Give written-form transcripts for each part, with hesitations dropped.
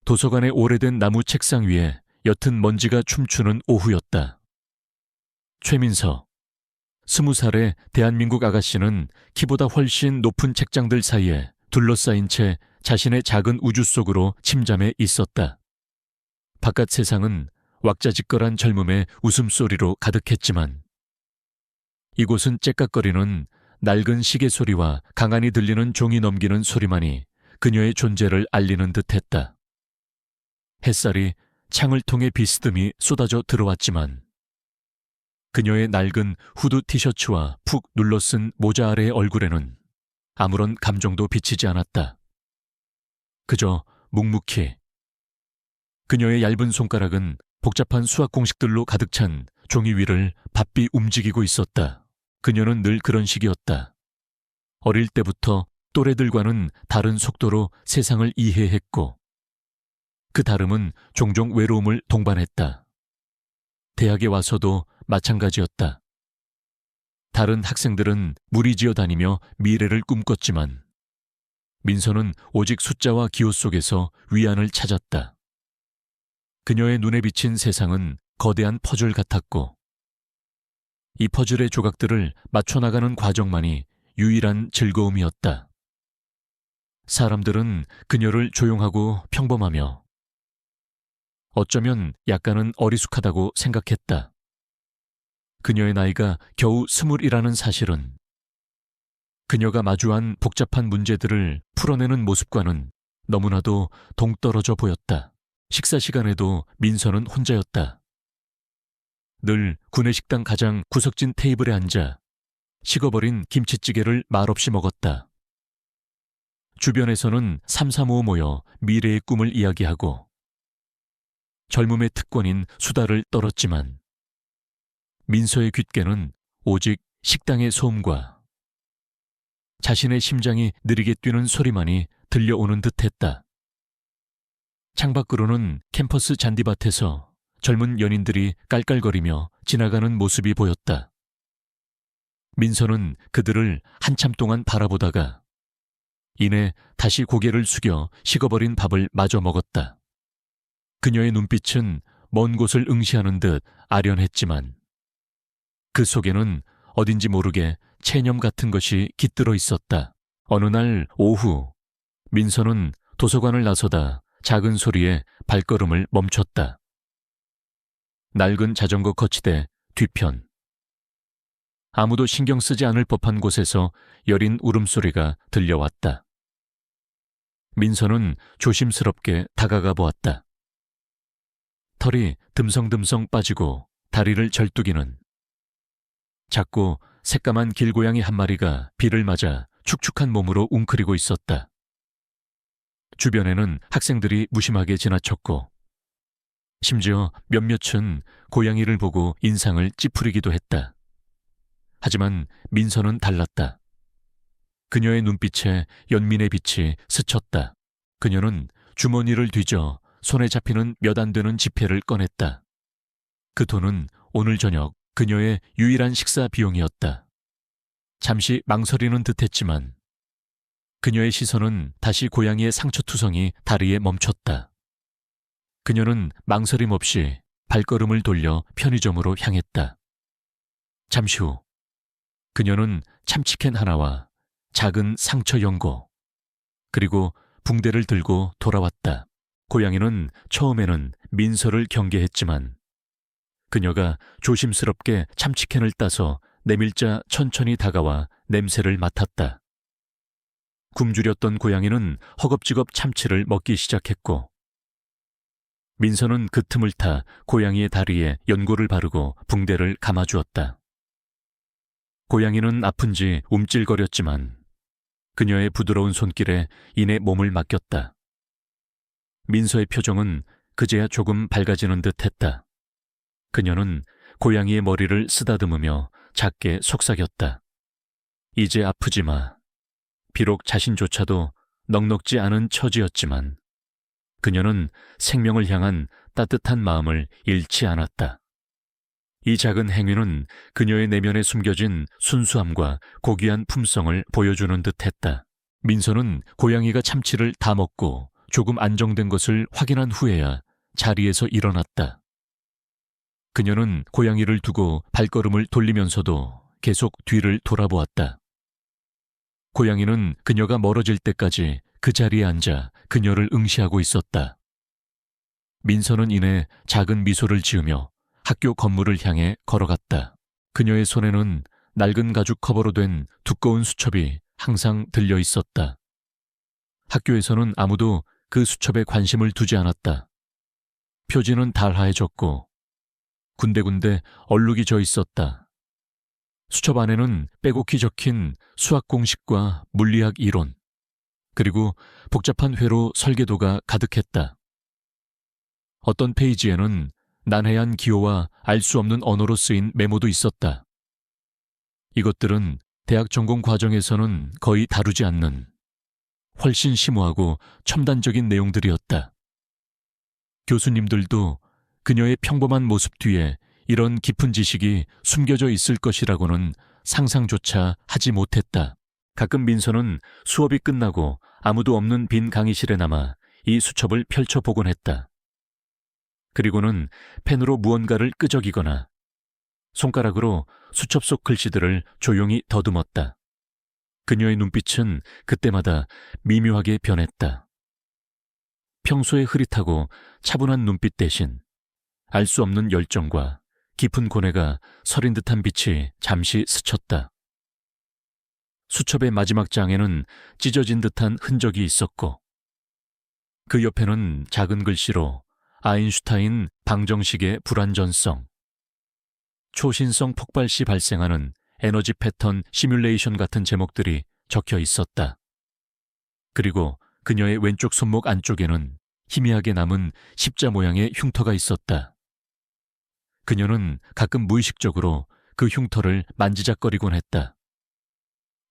도서관의 오래된 나무 책상 위에 옅은 먼지가 춤추는 오후였다. 최민서, 20살의 대한민국 아가씨는 키보다 훨씬 높은 책장들 사이에 둘러싸인 채 자신의 작은 우주 속으로 침잠해 있었다. 바깥 세상은 왁자지껄한 젊음의 웃음소리로 가득했지만 이곳은 째깍거리는 낡은 시계 소리와 강한이 들리는 종이 넘기는 소리만이 그녀의 존재를 알리는 듯했다. 햇살이 창을 통해 비스듬히 쏟아져 들어왔지만 그녀의 낡은 후드 티셔츠와 푹 눌러쓴 모자 아래의 얼굴에는 아무런 감정도 비치지 않았다. 그저 묵묵히. 그녀의 얇은 손가락은 복잡한 수학 공식들로 가득 찬 종이 위를 바삐 움직이고 있었다. 그녀는 늘 그런 식이었다. 어릴 때부터 또래들과는 다른 속도로 세상을 이해했고 그 다름은 종종 외로움을 동반했다. 대학에 와서도 마찬가지였다. 다른 학생들은 무리지어 다니며 미래를 꿈꿨지만 민서는 오직 숫자와 기호 속에서 위안을 찾았다. 그녀의 눈에 비친 세상은 거대한 퍼즐 같았고 이 퍼즐의 조각들을 맞춰나가는 과정만이 유일한 즐거움이었다. 사람들은 그녀를 조용하고 평범하며 어쩌면 약간은 어리숙하다고 생각했다. 그녀의 나이가 겨우 20이라는 사실은 그녀가 마주한 복잡한 문제들을 풀어내는 모습과는 너무나도 동떨어져 보였다. 식사 시간에도 민서는 혼자였다. 늘 구내식당 가장 구석진 테이블에 앉아 식어버린 김치찌개를 말없이 먹었다. 주변에서는 삼삼오오 모여 미래의 꿈을 이야기하고 젊음의 특권인 수다를 떨었지만 민서의 귓가는 오직 식당의 소음과 자신의 심장이 느리게 뛰는 소리만이 들려오는 듯했다. 창밖으로는 캠퍼스 잔디밭에서 젊은 연인들이 깔깔거리며 지나가는 모습이 보였다. 민서는 그들을 한참 동안 바라보다가 이내 다시 고개를 숙여 식어버린 밥을 마저 먹었다. 그녀의 눈빛은 먼 곳을 응시하는 듯 아련했지만 그 속에는 어딘지 모르게 체념 같은 것이 깃들어 있었다. 어느 날 오후 민서는 도서관을 나서다 작은 소리에 발걸음을 멈췄다. 낡은 자전거 거치대 뒤편. 아무도 신경 쓰지 않을 법한 곳에서 여린 울음소리가 들려왔다. 민서는 조심스럽게 다가가 보았다. 털이 듬성듬성 빠지고 다리를 절뚝이는 작고 새까만 길고양이 한 마리가 비를 맞아 축축한 몸으로 웅크리고 있었다. 주변에는 학생들이 무심하게 지나쳤고 심지어 몇몇은 고양이를 보고 인상을 찌푸리기도 했다. 하지만 민서는 달랐다. 그녀의 눈빛에 연민의 빛이 스쳤다. 그녀는 주머니를 뒤져 손에 잡히는 몇 안 되는 지폐를 꺼냈다. 그 돈은 오늘 저녁 그녀의 유일한 식사 비용이었다. 잠시 망설이는 듯했지만 그녀의 시선은 다시 고양이의 상처투성이 다리에 멈췄다. 그녀는 망설임 없이 발걸음을 돌려 편의점으로 향했다. 잠시 후 그녀는 참치캔 하나와 작은 상처 연고 그리고 붕대를 들고 돌아왔다. 고양이는 처음에는 민서를 경계했지만 그녀가 조심스럽게 참치캔을 따서 내밀자 천천히 다가와 냄새를 맡았다. 굶주렸던 고양이는 허겁지겁 참치를 먹기 시작했고 민서는 그 틈을 타 고양이의 다리에 연고를 바르고 붕대를 감아주었다. 고양이는 아픈지 움찔거렸지만 그녀의 부드러운 손길에 이내 몸을 맡겼다. 민서의 표정은 그제야 조금 밝아지는 듯했다. 그녀는 고양이의 머리를 쓰다듬으며 작게 속삭였다. 이제 아프지 마. 비록 자신조차도 넉넉지 않은 처지였지만 그녀는 생명을 향한 따뜻한 마음을 잃지 않았다. 이 작은 행위는 그녀의 내면에 숨겨진 순수함과 고귀한 품성을 보여주는 듯했다. 민서는 고양이가 참치를 다 먹고 조금 안정된 것을 확인한 후에야 자리에서 일어났다. 그녀는 고양이를 두고 발걸음을 돌리면서도 계속 뒤를 돌아보았다. 고양이는 그녀가 멀어질 때까지 그 자리에 앉아 그녀를 응시하고 있었다. 민서는 이내 작은 미소를 지으며 학교 건물을 향해 걸어갔다. 그녀의 손에는 낡은 가죽 커버로 된 두꺼운 수첩이 항상 들려 있었다. 학교에서는 아무도 그 수첩에 관심을 두지 않았다. 표지는 달하해졌고 군데군데 얼룩이 져 있었다. 수첩 안에는 빼곡히 적힌 수학 공식과 물리학 이론, 그리고 복잡한 회로 설계도가 가득했다. 어떤 페이지에는 난해한 기호와 알 수 없는 언어로 쓰인 메모도 있었다. 이것들은 대학 전공 과정에서는 거의 다루지 않는 훨씬 심오하고 첨단적인 내용들이었다. 교수님들도 그녀의 평범한 모습 뒤에 이런 깊은 지식이 숨겨져 있을 것이라고는 상상조차 하지 못했다. 가끔 민서는 수업이 끝나고 아무도 없는 빈 강의실에 남아 이 수첩을 펼쳐보곤 했다. 그리고는 펜으로 무언가를 끄적이거나 손가락으로 수첩 속 글씨들을 조용히 더듬었다. 그녀의 눈빛은 그때마다 미묘하게 변했다. 평소에 흐릿하고 차분한 눈빛 대신 알 수 없는 열정과 깊은 고뇌가 서린 듯한 빛이 잠시 스쳤다. 수첩의 마지막 장에는 찢어진 듯한 흔적이 있었고 그 옆에는 작은 글씨로 아인슈타인 방정식의 불완전성, 초신성 폭발 시 발생하는 에너지 패턴 시뮬레이션 같은 제목들이 적혀 있었다. 그리고 그녀의 왼쪽 손목 안쪽에는 희미하게 남은 십자 모양의 흉터가 있었다. 그녀는 가끔 무의식적으로 그 흉터를 만지작거리곤 했다.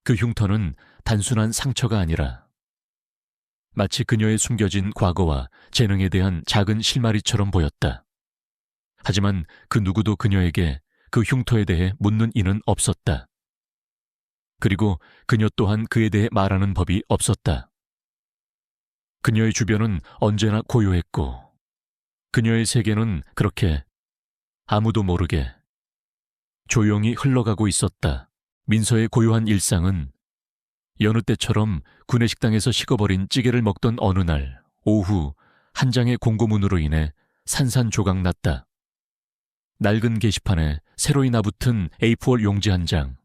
그 흉터는 단순한 상처가 아니라 마치 그녀의 숨겨진 과거와 재능에 대한 작은 실마리처럼 보였다. 하지만 그 누구도 그녀에게 그 흉터에 대해 묻는 이는 없었다. 그리고 그녀 또한 그에 대해 말하는 법이 없었다. 그녀의 주변은 언제나 고요했고 그녀의 세계는 그렇게 아무도 모르게 조용히 흘러가고 있었다. 민서의 고요한 일상은 여느 때처럼 구내식당에서 식어버린 찌개를 먹던 어느 날 오후 한 장의 공고문으로 인해 산산조각났다. 낡은 게시판에 새로이 나붙은 A4 용지 한 장.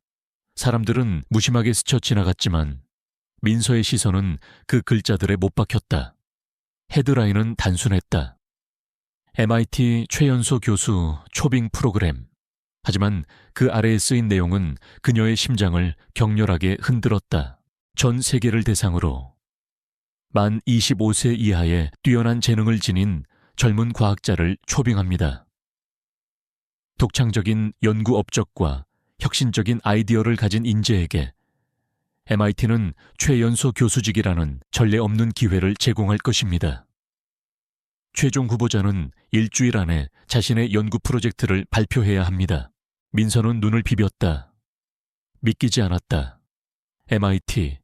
사람들은 무심하게 스쳐 지나갔지만 민서의 시선은 그 글자들에 못 박혔다. 헤드라인은 단순했다. MIT 최연소 교수 초빙 프로그램. 하지만 그 아래에 쓰인 내용은 그녀의 심장을 격렬하게 흔들었다. 전 세계를 대상으로 만 25세 이하의 뛰어난 재능을 지닌 젊은 과학자를 초빙합니다. 독창적인 연구 업적과 혁신적인 아이디어를 가진 인재에게 MIT는 최연소 교수직이라는 전례 없는 기회를 제공할 것입니다. 최종 후보자는 일주일 안에 자신의 연구 프로젝트를 발표해야 합니다. 민서는 눈을 비볐다. 믿기지 않았다. MIT,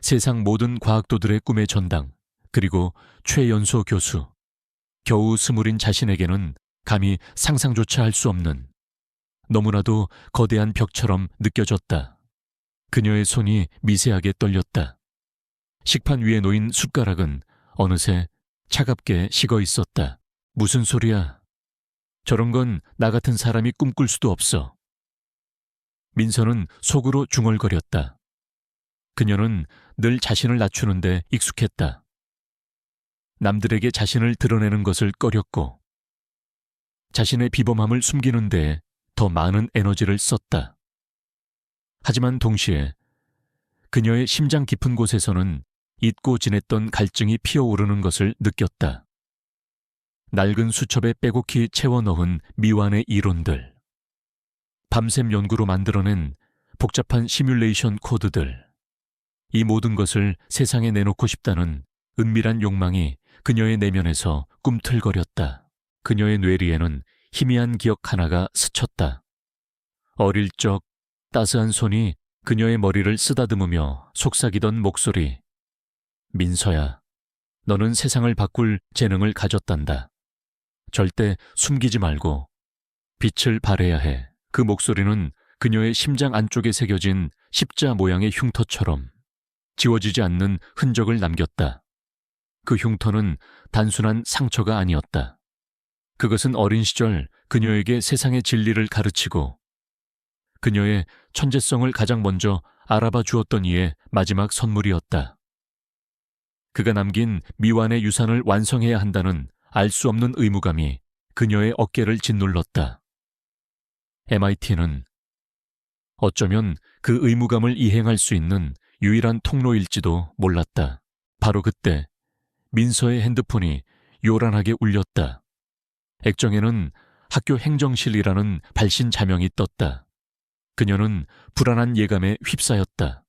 세상 모든 과학도들의 꿈의 전당, 그리고 최연소 교수. 겨우 스물인 자신에게는 감히 상상조차 할 수 없는 너무나도 거대한 벽처럼 느껴졌다. 그녀의 손이 미세하게 떨렸다. 식판 위에 놓인 숟가락은 어느새 차갑게 식어 있었다. 무슨 소리야? 저런 건 나 같은 사람이 꿈꿀 수도 없어. 민서는 속으로 중얼거렸다. 그녀는 늘 자신을 낮추는데 익숙했다. 남들에게 자신을 드러내는 것을 꺼렸고 자신의 비범함을 숨기는 데에 더 많은 에너지를 썼다. 하지만 동시에 그녀의 심장 깊은 곳에서는 잊고 지냈던 갈증이 피어오르는 것을 느꼈다. 낡은 수첩에 빼곡히 채워 넣은 미완의 이론들, 밤샘 연구로 만들어낸 복잡한 시뮬레이션 코드들, 이 모든 것을 세상에 내놓고 싶다는 은밀한 욕망이 그녀의 내면에서 꿈틀거렸다. 그녀의 뇌리에는 희미한 기억 하나가 스쳤다. 어릴 적 따스한 손이 그녀의 머리를 쓰다듬으며 속삭이던 목소리. 민서야, 너는 세상을 바꿀 재능을 가졌단다. 절대 숨기지 말고 빛을 발해야 해. 그 목소리는 그녀의 심장 안쪽에 새겨진 십자 모양의 흉터처럼 지워지지 않는 흔적을 남겼다. 그 흉터는 단순한 상처가 아니었다. 그것은 어린 시절 그녀에게 세상의 진리를 가르치고 그녀의 천재성을 가장 먼저 알아봐 주었던 이의 마지막 선물이었다. 그가 남긴 미완의 유산을 완성해야 한다는 알 수 없는 의무감이 그녀의 어깨를 짓눌렀다. MIT는 어쩌면 그 의무감을 이행할 수 있는 유일한 통로일지도 몰랐다. 바로 그때 민서의 핸드폰이 요란하게 울렸다. 액정에는 학교 행정실이라는 발신 자명이 떴다. 그녀는 불안한 예감에 휩싸였다.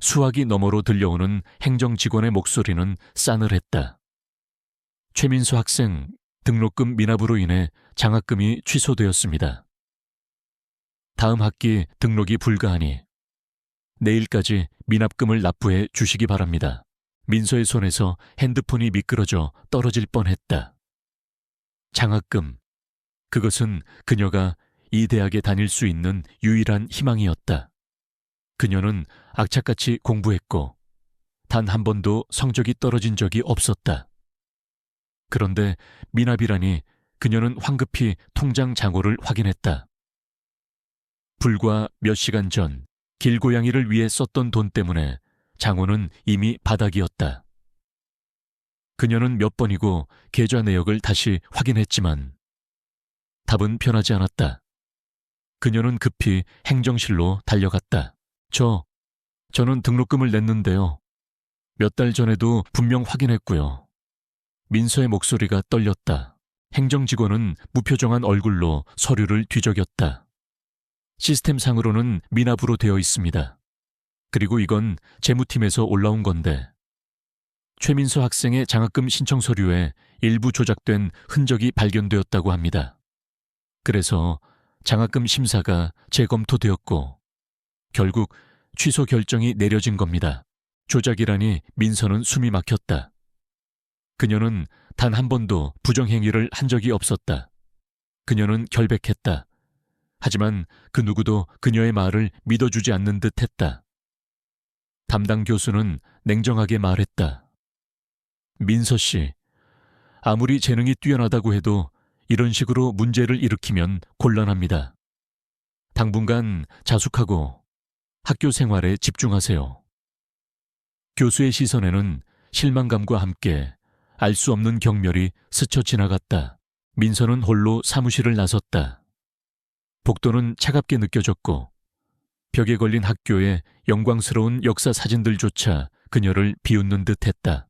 수화기 너머로 들려오는 행정직원의 목소리는 싸늘했다. 최민수 학생 등록금 미납으로 인해 장학금이 취소되었습니다. 다음 학기 등록이 불가하니 내일까지 미납금을 납부해 주시기 바랍니다. 민서의 손에서 핸드폰이 미끄러져 떨어질 뻔했다. 장학금, 그것은 그녀가 이 대학에 다닐 수 있는 유일한 희망이었다. 그녀는 악착같이 공부했고 단 한 번도 성적이 떨어진 적이 없었다. 그런데 미납이라니 그녀는 황급히 통장 잔고를 확인했다. 불과 몇 시간 전 길고양이를 위해 썼던 돈 때문에 잔고는 이미 바닥이었다. 그녀는 몇 번이고 계좌 내역을 다시 확인했지만 답은 변하지 않았다. 그녀는 급히 행정실로 달려갔다. 저는 등록금을 냈는데요. 몇 달 전에도 분명 확인했고요. 민서의 목소리가 떨렸다. 행정직원은 무표정한 얼굴로 서류를 뒤적였다. 시스템상으로는 미납으로 되어 있습니다. 그리고 이건 재무팀에서 올라온 건데 최민서 학생의 장학금 신청 서류에 일부 조작된 흔적이 발견되었다고 합니다. 그래서 장학금 심사가 재검토되었고 결국 취소 결정이 내려진 겁니다. 조작이라니 민서는 숨이 막혔다. 그녀는 단 한 번도 부정행위를 한 적이 없었다. 그녀는 결백했다. 하지만 그 누구도 그녀의 말을 믿어주지 않는 듯 했다. 담당 교수는 냉정하게 말했다. 민서 씨, 아무리 재능이 뛰어나다고 해도 이런 식으로 문제를 일으키면 곤란합니다. 당분간 자숙하고 학교 생활에 집중하세요. 교수의 시선에는 실망감과 함께 알 수 없는 경멸이 스쳐 지나갔다. 민서는 홀로 사무실을 나섰다. 복도는 차갑게 느껴졌고 벽에 걸린 학교의 영광스러운 역사 사진들조차 그녀를 비웃는 듯했다.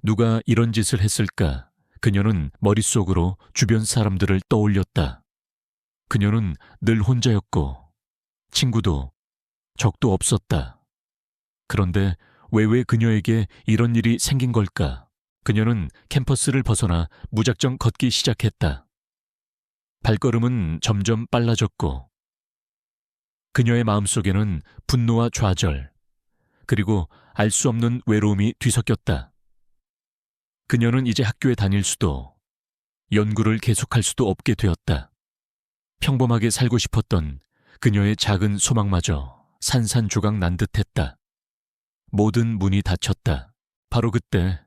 누가 이런 짓을 했을까? 그녀는 머릿속으로 주변 사람들을 떠올렸다. 그녀는 늘 혼자였고 친구도 적도 없었다. 그런데 왜 그녀에게 이런 일이 생긴 걸까? 그녀는 캠퍼스를 벗어나 무작정 걷기 시작했다. 발걸음은 점점 빨라졌고 그녀의 마음속에는 분노와 좌절, 그리고 알 수 없는 외로움이 뒤섞였다. 그녀는 이제 학교에 다닐 수도, 연구를 계속할 수도 없게 되었다. 평범하게 살고 싶었던 그녀의 작은 소망마저 산산조각 난 듯했다. 모든 문이 닫혔다. 바로 그때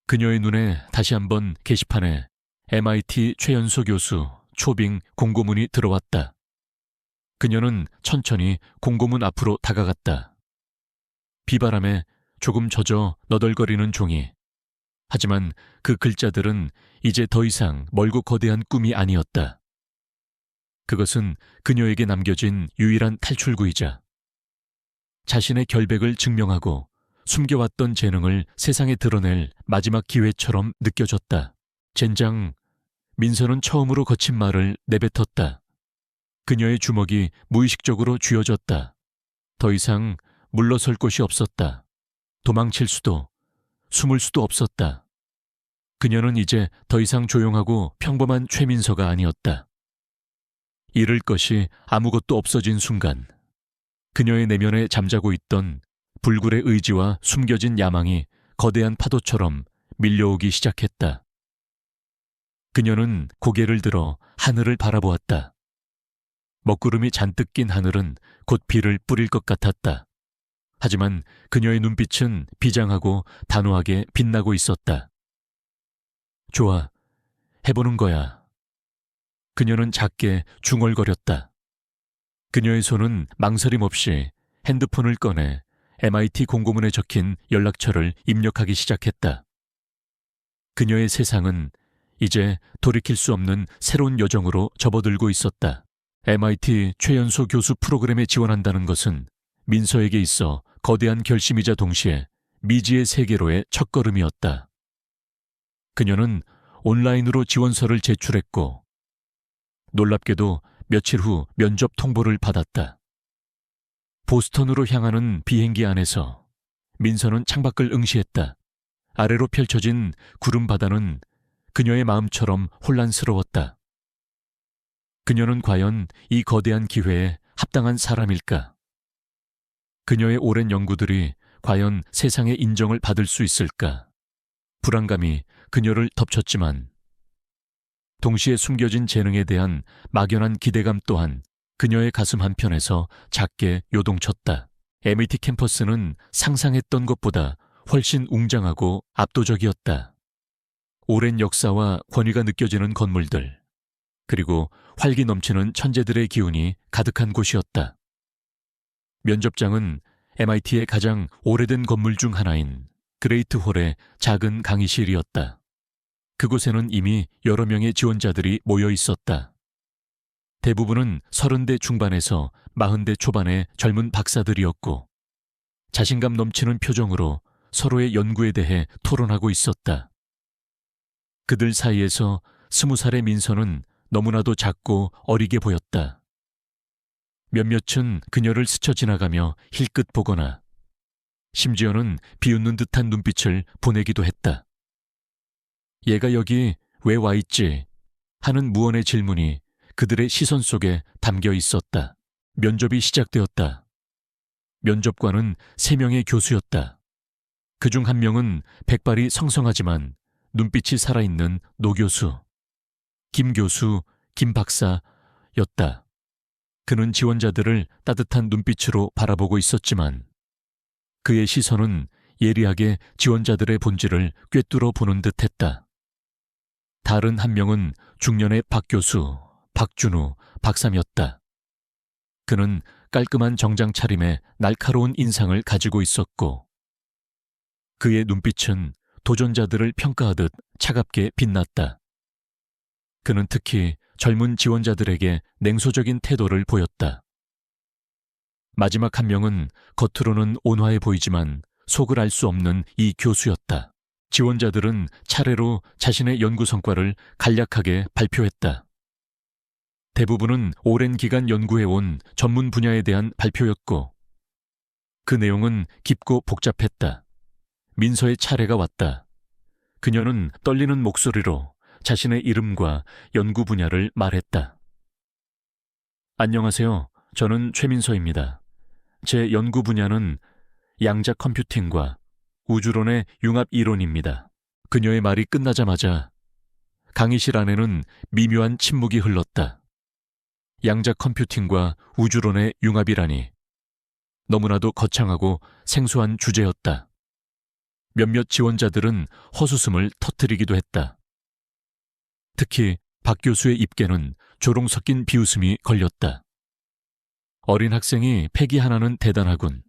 그녀의 눈에 다시 한번 게시판에 MIT 최연소 교수 초빙 공고문이 들어왔다. 그녀는 천천히 공고문 앞으로 다가갔다. 비바람에 조금 젖어 너덜거리는 종이. 하지만 그 글자들은 이제 더 이상 멀고 거대한 꿈이 아니었다. 그것은 그녀에게 남겨진 유일한 탈출구이자 자신의 결백을 증명하고 숨겨왔던 재능을 세상에 드러낼 마지막 기회처럼 느껴졌다. 젠장, 민서는 처음으로 거친 말을 내뱉었다. 그녀의 주먹이 무의식적으로 쥐어졌다. 더 이상 물러설 곳이 없었다. 도망칠 수도, 숨을 수도 없었다. 그녀는 이제 더 이상 조용하고 평범한 최민서가 아니었다. 잃을 것이 아무것도 없어진 순간 그녀의 내면에 잠자고 있던 불굴의 의지와 숨겨진 야망이 거대한 파도처럼 밀려오기 시작했다. 그녀는 고개를 들어 하늘을 바라보았다. 먹구름이 잔뜩 낀 하늘은 곧 비를 뿌릴 것 같았다. 하지만 그녀의 눈빛은 비장하고 단호하게 빛나고 있었다. 좋아, 해보는 거야. 그녀는 작게 중얼거렸다. 그녀의 손은 망설임 없이 핸드폰을 꺼내 MIT 공고문에 적힌 연락처를 입력하기 시작했다. 그녀의 세상은 이제 돌이킬 수 없는 새로운 여정으로 접어들고 있었다. MIT 최연소 교수 프로그램에 지원한다는 것은 민서에게 있어 거대한 결심이자 동시에 미지의 세계로의 첫걸음이었다. 그녀는 온라인으로 지원서를 제출했고 놀랍게도 며칠 후 면접 통보를 받았다. 보스턴으로 향하는 비행기 안에서 민서는 창밖을 응시했다. 아래로 펼쳐진 구름 바다는 그녀의 마음처럼 혼란스러웠다. 그녀는 과연 이 거대한 기회에 합당한 사람일까? 그녀의 오랜 연구들이 과연 세상의 인정을 받을 수 있을까? 불안감이 그녀를 덮쳤지만 동시에 숨겨진 재능에 대한 막연한 기대감 또한 그녀의 가슴 한편에서 작게 요동쳤다. MIT 캠퍼스는 상상했던 것보다 훨씬 웅장하고 압도적이었다. 오랜 역사와 권위가 느껴지는 건물들, 그리고 활기 넘치는 천재들의 기운이 가득한 곳이었다. 면접장은 MIT의 가장 오래된 건물 중 하나인 그레이트 홀의 작은 강의실이었다. 그곳에는 이미 여러 명의 지원자들이 모여 있었다. 대부분은 30대 중반에서 40대 초반의 젊은 박사들이었고 자신감 넘치는 표정으로 서로의 연구에 대해 토론하고 있었다. 그들 사이에서 20살의 민서는 너무나도 작고 어리게 보였다. 몇몇은 그녀를 스쳐 지나가며 힐끗 보거나 심지어는 비웃는 듯한 눈빛을 보내기도 했다. 얘가 여기 왜 와 있지? 하는 무언의 질문이 그들의 시선 속에 담겨 있었다. 면접이 시작되었다. 면접관은 3명의 교수였다. 그중 1명은 백발이 성성하지만 눈빛이 살아있는 노 교수. 김 교수, 김 박사였다. 그는 지원자들을 따뜻한 눈빛으로 바라보고 있었지만 그의 시선은 예리하게 지원자들의 본질을 꿰뚫어 보는 듯했다. 다른 1명은 중년의 박 교수, 박준우, 박삼이었다. 그는 깔끔한 정장 차림에 날카로운 인상을 가지고 있었고 그의 눈빛은 도전자들을 평가하듯 차갑게 빛났다. 그는 특히 젊은 지원자들에게 냉소적인 태도를 보였다. 마지막 1명은 겉으로는 온화해 보이지만 속을 알 수 없는 이 교수였다. 지원자들은 차례로 자신의 연구 성과를 간략하게 발표했다. 대부분은 오랜 기간 연구해온 전문 분야에 대한 발표였고 그 내용은 깊고 복잡했다. 민서의 차례가 왔다. 그녀는 떨리는 목소리로 자신의 이름과 연구 분야를 말했다. 안녕하세요. 저는 최민서입니다. 제 연구 분야는 양자 컴퓨팅과 우주론의 융합 이론입니다. 그녀의 말이 끝나자마자 강의실 안에는 미묘한 침묵이 흘렀다. 양자 컴퓨팅과 우주론의 융합이라니 너무나도 거창하고 생소한 주제였다. 몇몇 지원자들은 헛웃음을 터뜨리기도 했다. 특히 박 교수의 입계는 조롱 섞인 비웃음이 걸렸다. 어린 학생이 패기 하나는 대단하군.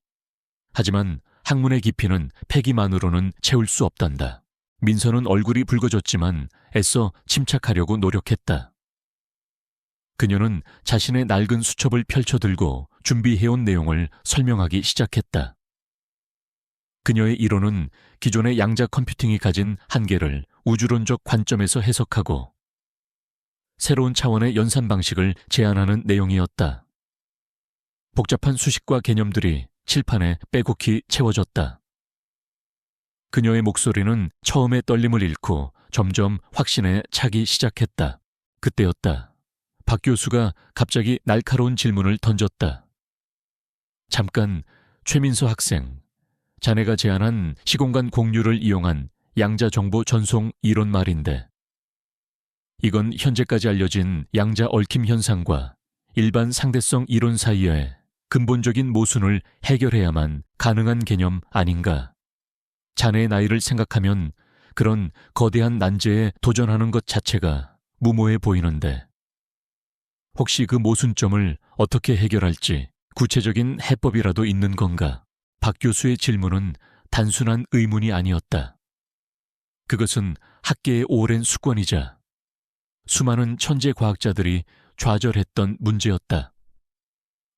하지만 학문의 깊이는 패기만으로는 채울 수 없단다. 민서는 얼굴이 붉어졌지만 애써 침착하려고 노력했다. 그녀는 자신의 낡은 수첩을 펼쳐들고 준비해온 내용을 설명하기 시작했다. 그녀의 이론은 기존의 양자 컴퓨팅이 가진 한계를 우주론적 관점에서 해석하고 새로운 차원의 연산 방식을 제안하는 내용이었다. 복잡한 수식과 개념들이 칠판에 빼곡히 채워졌다. 그녀의 목소리는 처음의 떨림을 잃고 점점 확신에 차기 시작했다. 그때였다. 박 교수가 갑자기 날카로운 질문을 던졌다. 잠깐, 최민서 학생, 자네가 제안한 시공간 공유를 이용한 양자 정보 전송 이론 말인데, 이건 현재까지 알려진 양자 얽힘 현상과 일반 상대성 이론 사이의 근본적인 모순을 해결해야만 가능한 개념 아닌가. 자네의 나이를 생각하면 그런 거대한 난제에 도전하는 것 자체가 무모해 보이는데, 혹시 그 모순점을 어떻게 해결할지 구체적인 해법이라도 있는 건가? 박 교수의 질문은 단순한 의문이 아니었다. 그것은 학계의 오랜 숙권이자 수많은 천재 과학자들이 좌절했던 문제였다.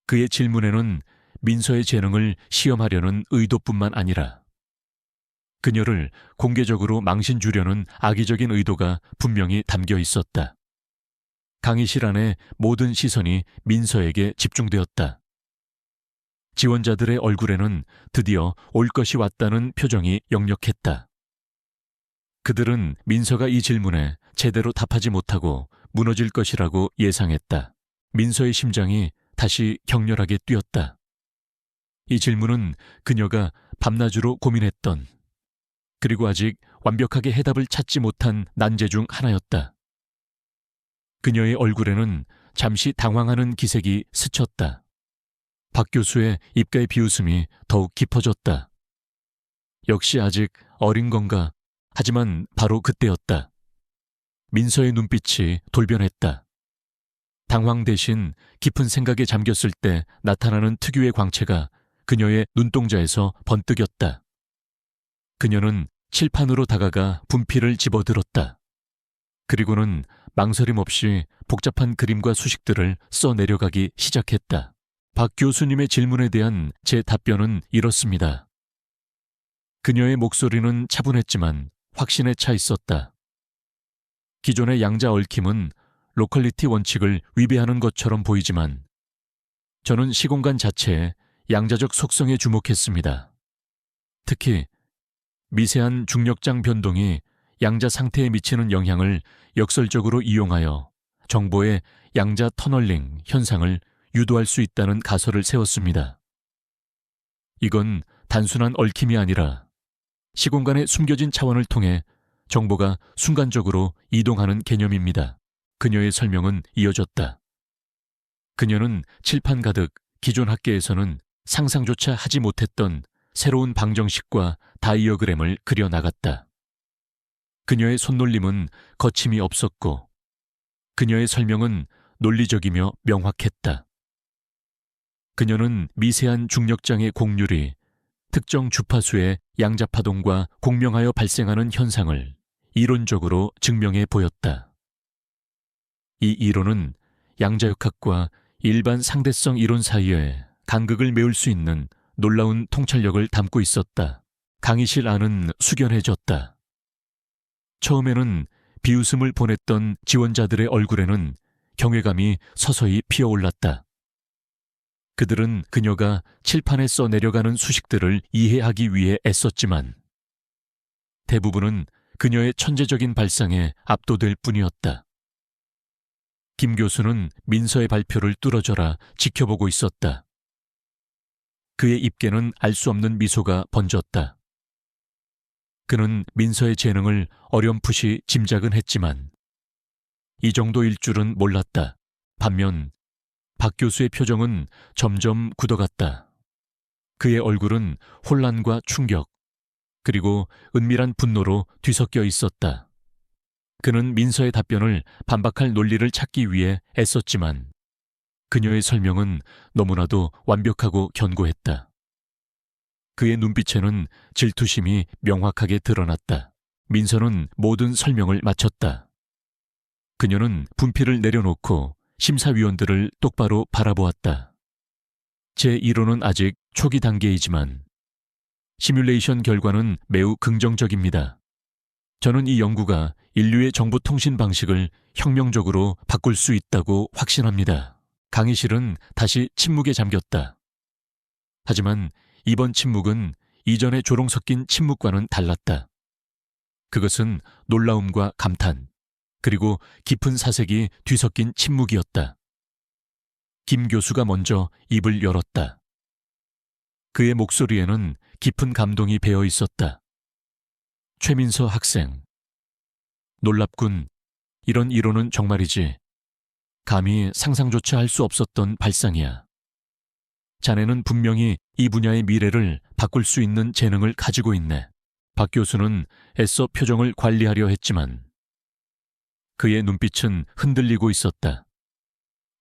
그의 질문에는 민서의 재능을 시험하려는 의도뿐만 아니라 그녀를 공개적으로 망신 주려는 악의적인 의도가 분명히 담겨 있었다. 강의실 안의 모든 시선이 민서에게 집중되었다. 지원자들의 얼굴에는 드디어 올 것이 왔다는 표정이 역력했다. 그들은 민서가 이 질문에 제대로 답하지 못하고 무너질 것이라고 예상했다. 민서의 심장이 다시 격렬하게 뛰었다. 이 질문은 그녀가 밤낮으로 고민했던, 그리고 아직 완벽하게 해답을 찾지 못한 난제 중 하나였다. 그녀의 얼굴에는 잠시 당황하는 기색이 스쳤다. 박 교수의 입가의 비웃음이 더욱 깊어졌다. 역시 아직 어린 건가? 하지만 바로 그때였다. 민서의 눈빛이 돌변했다. 당황 대신 깊은 생각에 잠겼을 때 나타나는 특유의 광채가 그녀의 눈동자에서 번뜩였다. 그녀는 칠판으로 다가가 분필을 집어들었다. 그리고는 망설임 없이 복잡한 그림과 수식들을 써내려가기 시작했다. 박 교수님의 질문에 대한 제 답변은 이렇습니다. 그녀의 목소리는 차분했지만 확신에 차 있었다. 기존의 양자 얽힘은 로컬리티 원칙을 위배하는 것처럼 보이지만 저는 시공간 자체의 양자적 속성에 주목했습니다. 특히 미세한 중력장 변동이 양자 상태에 미치는 영향을 역설적으로 이용하여 정보의 양자 터널링 현상을 유도할 수 있다는 가설을 세웠습니다. 이건 단순한 얽힘이 아니라 시공간의 숨겨진 차원을 통해 정보가 순간적으로 이동하는 개념입니다. 그녀의 설명은 이어졌다. 그녀는 칠판 가득 기존 학계에서는 상상조차 하지 못했던 새로운 방정식과 다이어그램을 그려나갔다. 그녀의 손놀림은 거침이 없었고 그녀의 설명은 논리적이며 명확했다. 그녀는 미세한 중력장의 곡률이 특정 주파수의 양자파동과 공명하여 발생하는 현상을 이론적으로 증명해 보였다. 이 이론은 양자역학과 일반 상대성 이론 사이에 간극을 메울 수 있는 놀라운 통찰력을 담고 있었다. 강의실 안은 숙연해졌다. 처음에는 비웃음을 보냈던 지원자들의 얼굴에는 경외감이 서서히 피어올랐다. 그들은 그녀가 칠판에 써내려가는 수식들을 이해하기 위해 애썼지만 대부분은 그녀의 천재적인 발상에 압도될 뿐이었다. 김 교수는 민서의 발표를 뚫어져라 지켜보고 있었다. 그의 입계는 알 수 없는 미소가 번졌다. 그는 민서의 재능을 어렴풋이 짐작은 했지만 이 정도일 줄은 몰랐다. 반면 박 교수의 표정은 점점 굳어갔다. 그의 얼굴은 혼란과 충격, 그리고 은밀한 분노로 뒤섞여 있었다. 그는 민서의 답변을 반박할 논리를 찾기 위해 애썼지만 그녀의 설명은 너무나도 완벽하고 견고했다. 그의 눈빛에는 질투심이 명확하게 드러났다. 민서는 모든 설명을 마쳤다. 그녀는 분필을 내려놓고 심사위원들을 똑바로 바라보았다. 제 이론은 아직 초기 단계이지만 시뮬레이션 결과는 매우 긍정적입니다. 저는 이 연구가 인류의 정보 통신 방식을 혁명적으로 바꿀 수 있다고 확신합니다. 강의실은 다시 침묵에 잠겼다. 하지만 이번 침묵은 이전의 조롱 섞인 침묵과는 달랐다. 그것은 놀라움과 감탄, 그리고 깊은 사색이 뒤섞인 침묵이었다. 김 교수가 먼저 입을 열었다. 그의 목소리에는 깊은 감동이 배어 있었다. 최민서 학생. 놀랍군. 이런 이론은 정말이지. 감히 상상조차 할 수 없었던 발상이야. 자네는 분명히 이 분야의 미래를 바꿀 수 있는 재능을 가지고 있네. 박 교수는 애써 표정을 관리하려 했지만 그의 눈빛은 흔들리고 있었다.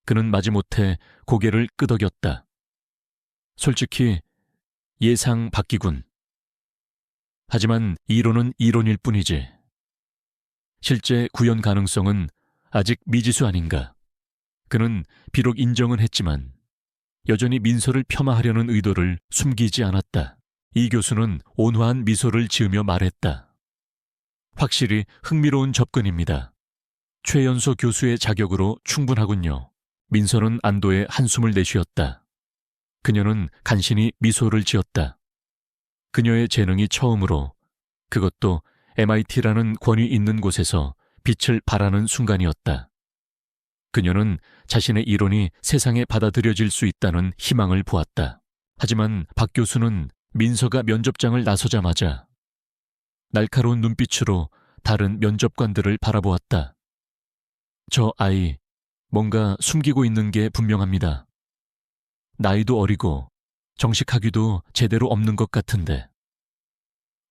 그는 마지못해 고개를 끄덕였다. 솔직히 예상 밖이군. 하지만 이론은 이론일 뿐이지. 실제 구현 가능성은 아직 미지수 아닌가. 그는 비록 인정은 했지만 여전히 민서를 폄하하려는 의도를 숨기지 않았다. 이 교수는 온화한 미소를 지으며 말했다. 확실히 흥미로운 접근입니다. 최연소 교수의 자격으로 충분하군요. 민서는 안도의 한숨을 내쉬었다. 그녀는 간신히 미소를 지었다. 그녀의 재능이 처음으로, 그것도 MIT라는 권위 있는 곳에서 빛을 발하는 순간이었다. 그녀는 자신의 이론이 세상에 받아들여질 수 있다는 희망을 보았다. 하지만 박 교수는 민서가 면접장을 나서자마자 날카로운 눈빛으로 다른 면접관들을 바라보았다. 저 아이, 뭔가 숨기고 있는 게 분명합니다. 나이도 어리고 정식 학위도 제대로 없는 것 같은데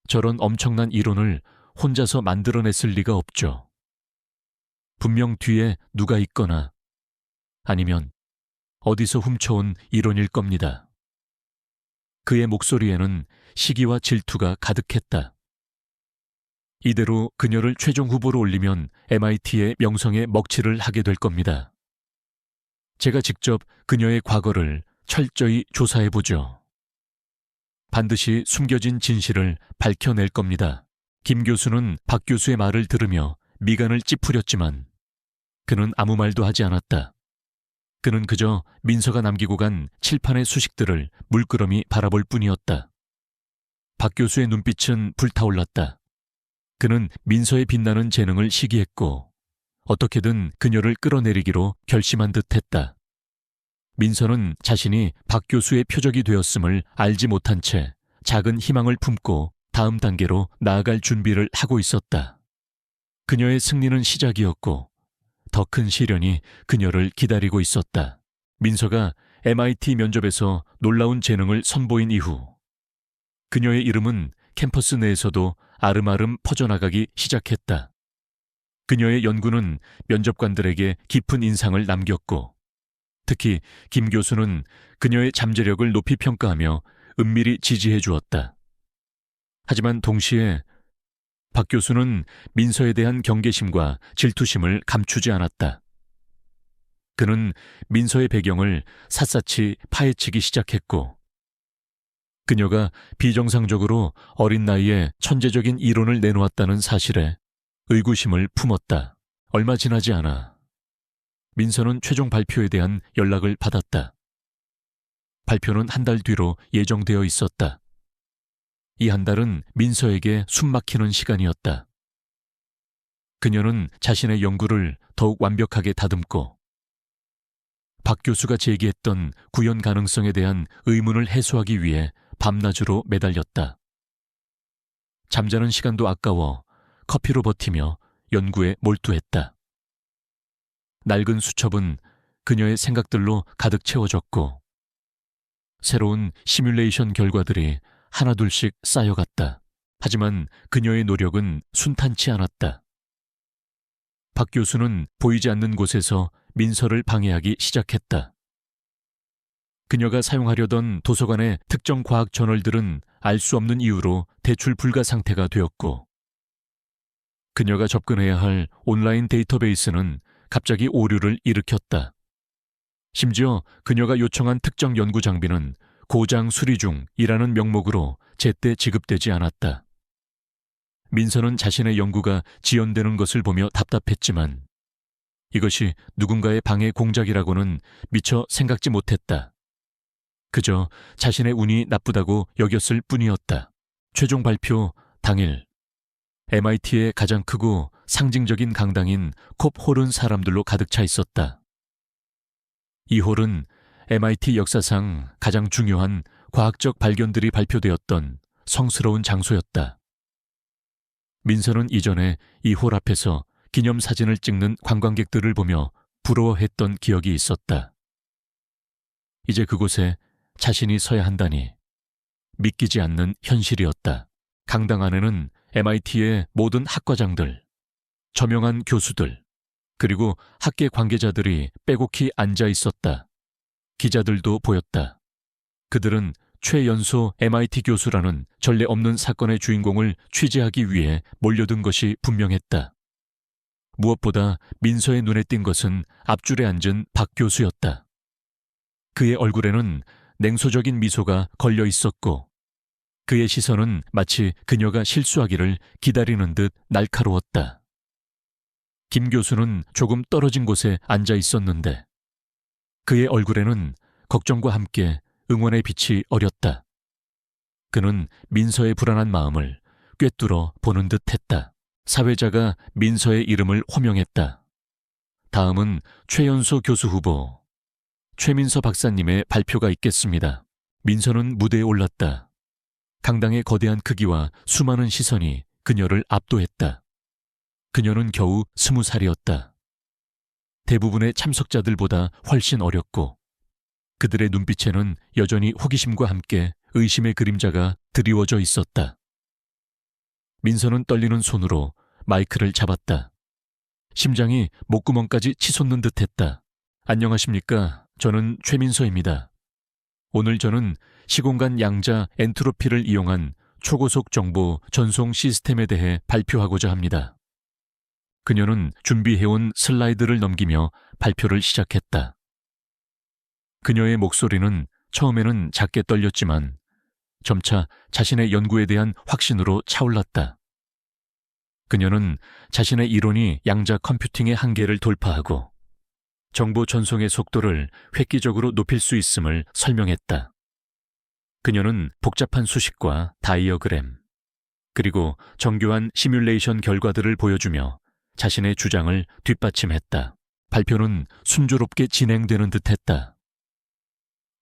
저런 엄청난 이론을 혼자서 만들어냈을 리가 없죠. 분명 뒤에 누가 있거나 아니면 어디서 훔쳐온 이론일 겁니다. 그의 목소리에는 시기와 질투가 가득했다. 이대로 그녀를 최종 후보로 올리면 MIT의 명성에 먹칠을 하게 될 겁니다. 제가 직접 그녀의 과거를 철저히 조사해보죠. 반드시 숨겨진 진실을 밝혀낼 겁니다. 김 교수는 박 교수의 말을 들으며 미간을 찌푸렸지만 그는 아무 말도 하지 않았다. 그는 그저 민서가 남기고 간 칠판의 수식들을 물끄러미 바라볼 뿐이었다. 박 교수의 눈빛은 불타올랐다. 그는 민서의 빛나는 재능을 시기했고 어떻게든 그녀를 끌어내리기로 결심한 듯했다. 민서는 자신이 박 교수의 표적이 되었음을 알지 못한 채 작은 희망을 품고 다음 단계로 나아갈 준비를 하고 있었다. 그녀의 승리는 시작이었고 더 큰 시련이 그녀를 기다리고 있었다. 민서가 MIT 면접에서 놀라운 재능을 선보인 이후 그녀의 이름은 캠퍼스 내에서도 아름아름 퍼져나가기 시작했다. 그녀의 연구는 면접관들에게 깊은 인상을 남겼고 특히 김 교수는 그녀의 잠재력을 높이 평가하며 은밀히 지지해 주었다. 하지만 동시에 박 교수는 민서에 대한 경계심과 질투심을 감추지 않았다. 그는 민서의 배경을 샅샅이 파헤치기 시작했고 그녀가 비정상적으로 어린 나이에 천재적인 이론을 내놓았다는 사실에 의구심을 품었다. 얼마 지나지 않아 민서는 최종 발표에 대한 연락을 받았다. 발표는 한 달 뒤로 예정되어 있었다. 이 한 달은 민서에게 숨막히는 시간이었다. 그녀는 자신의 연구를 더욱 완벽하게 다듬고 박 교수가 제기했던 구현 가능성에 대한 의문을 해소하기 위해 밤낮으로 매달렸다. 잠자는 시간도 아까워 커피로 버티며 연구에 몰두했다. 낡은 수첩은 그녀의 생각들로 가득 채워졌고 새로운 시뮬레이션 결과들이 하나둘씩 쌓여갔다. 하지만 그녀의 노력은 순탄치 않았다. 박 교수는 보이지 않는 곳에서 민서를 방해하기 시작했다. 그녀가 사용하려던 도서관의 특정 과학 저널들은 알 수 없는 이유로 대출 불가 상태가 되었고 그녀가 접근해야 할 온라인 데이터베이스는 갑자기 오류를 일으켰다. 심지어 그녀가 요청한 특정 연구 장비는 고장 수리 중이라는 명목으로 제때 지급되지 않았다. 민서는 자신의 연구가 지연되는 것을 보며 답답했지만 이것이 누군가의 방해 공작이라고는 미처 생각지 못했다. 그저 자신의 운이 나쁘다고 여겼을 뿐이었다. 최종 발표 당일 MIT의 가장 크고 상징적인 강당인 콥 홀은 사람들로 가득 차 있었다. 이 홀은 MIT 역사상 가장 중요한 과학적 발견들이 발표되었던 성스러운 장소였다. 민서는 이전에 이 홀 앞에서 기념사진을 찍는 관광객들을 보며 부러워했던 기억이 있었다. 이제 그곳에 자신이 서야 한다니 믿기지 않는 현실이었다. 강당 안에는 MIT의 모든 학과장들, 저명한 교수들, 그리고 학계 관계자들이 빼곡히 앉아 있었다. 기자들도 보였다. 그들은 최연소 MIT 교수라는 전례 없는 사건의 주인공을 취재하기 위해 몰려든 것이 분명했다. 무엇보다 민서의 눈에 띈 것은 앞줄에 앉은 박 교수였다. 그의 얼굴에는 냉소적인 미소가 걸려 있었고 그의 시선은 마치 그녀가 실수하기를 기다리는 듯 날카로웠다. 김 교수는 조금 떨어진 곳에 앉아 있었는데 그의 얼굴에는 걱정과 함께 응원의 빛이 어렸다. 그는 민서의 불안한 마음을 꿰뚫어 보는 듯했다. 사회자가 민서의 이름을 호명했다. 다음은 최연소 교수 후보 최민서 박사님의 발표가 있겠습니다. 민서는 무대에 올랐다. 강당의 거대한 크기와 수많은 시선이 그녀를 압도했다. 그녀는 겨우 20살이었다. 대부분의 참석자들보다 훨씬 어렸고 그들의 눈빛에는 여전히 호기심과 함께 의심의 그림자가 드리워져 있었다. 민서는 떨리는 손으로 마이크를 잡았다. 심장이 목구멍까지 치솟는 듯했다. 안녕하십니까? 저는 최민서입니다. 오늘 저는 시공간 양자 엔트로피를 이용한 초고속 정보 전송 시스템에 대해 발표하고자 합니다. 그녀는 준비해온 슬라이드를 넘기며 발표를 시작했다. 그녀의 목소리는 처음에는 작게 떨렸지만 점차 자신의 연구에 대한 확신으로 차올랐다. 그녀는 자신의 이론이 양자 컴퓨팅의 한계를 돌파하고 정보 전송의 속도를 획기적으로 높일 수 있음을 설명했다. 그녀는 복잡한 수식과 다이어그램, 그리고 정교한 시뮬레이션 결과들을 보여주며 자신의 주장을 뒷받침했다. 발표는 순조롭게 진행되는 듯했다.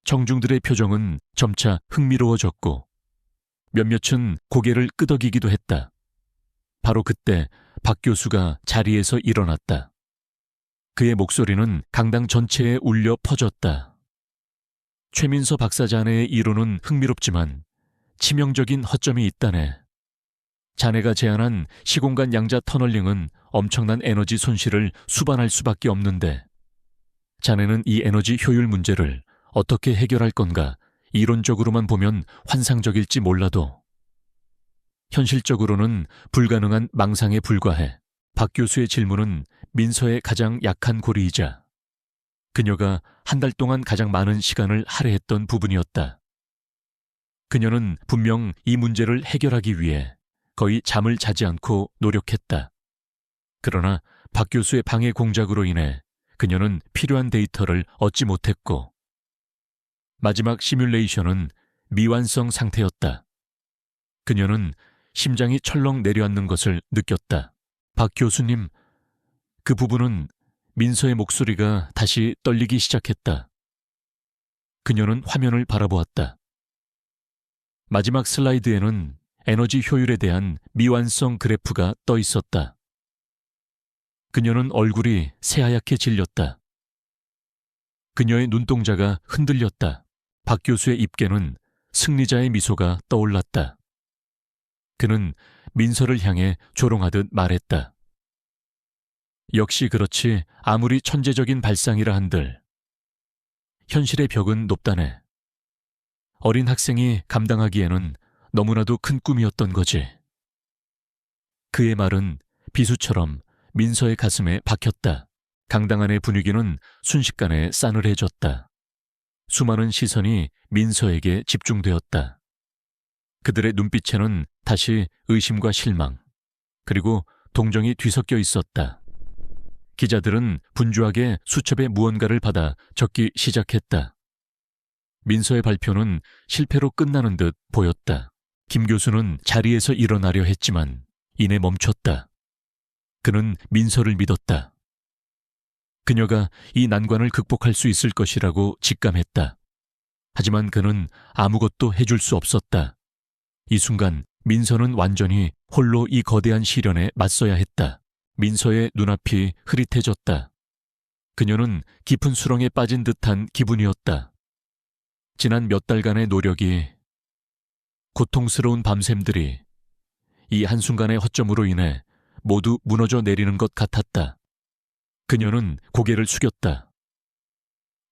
청중들의 표정은 점차 흥미로워졌고 몇몇은 고개를 끄덕이기도 했다. 바로 그때 박 교수가 자리에서 일어났다. 그의 목소리는 강당 전체에 울려 퍼졌다. 최민서 박사 자네의 이론은 흥미롭지만 치명적인 허점이 있다네. 자네가 제안한 시공간 양자 터널링은 엄청난 에너지 손실을 수반할 수밖에 없는데 자네는 이 에너지 효율 문제를 어떻게 해결할 건가 이론적으로만 보면 환상적일지 몰라도 현실적으로는 불가능한 망상에 불과해. 박 교수의 질문은 민서의 가장 약한 고리이자 그녀가 한 달 동안 가장 많은 시간을 할애했던 부분이었다. 그녀는 분명 이 문제를 해결하기 위해 거의 잠을 자지 않고 노력했다. 그러나 박 교수의 방해 공작으로 인해 그녀는 필요한 데이터를 얻지 못했고 마지막 시뮬레이션은 미완성 상태였다. 그녀는 심장이 철렁 내려앉는 것을 느꼈다. 박 교수님, 그 부분은 민서의 목소리가 다시 떨리기 시작했다. 그녀는 화면을 바라보았다. 마지막 슬라이드에는 에너지 효율에 대한 미완성 그래프가 떠 있었다. 그녀는 얼굴이 새하얗게 질렸다. 그녀의 눈동자가 흔들렸다. 박 교수의 입계는 승리자의 미소가 떠올랐다. 그는 민서를 향해 조롱하듯 말했다. 역시 그렇지 아무리 천재적인 발상이라 한들 현실의 벽은 높다네. 어린 학생이 감당하기에는 너무나도 큰 꿈이었던 거지. 그의 말은 비수처럼 민서의 가슴에 박혔다. 강당 안의 분위기는 순식간에 싸늘해졌다. 수많은 시선이 민서에게 집중되었다. 그들의 눈빛에는 다시 의심과 실망, 그리고 동정이 뒤섞여 있었다. 기자들은 분주하게 수첩에 무언가를 받아 적기 시작했다. 민서의 발표는 실패로 끝나는 듯 보였다. 김 교수는 자리에서 일어나려 했지만 이내 멈췄다. 그는 민서를 믿었다. 그녀가 이 난관을 극복할 수 있을 것이라고 직감했다. 하지만 그는 아무것도 해줄 수 없었다. 이 순간 민서는 완전히 홀로 이 거대한 시련에 맞서야 했다. 민서의 눈앞이 흐릿해졌다. 그녀는 깊은 수렁에 빠진 듯한 기분이었다. 지난 몇 달간의 노력이, 고통스러운 밤샘들이 이 한순간의 허점으로 인해 모두 무너져 내리는 것 같았다. 그녀는 고개를 숙였다.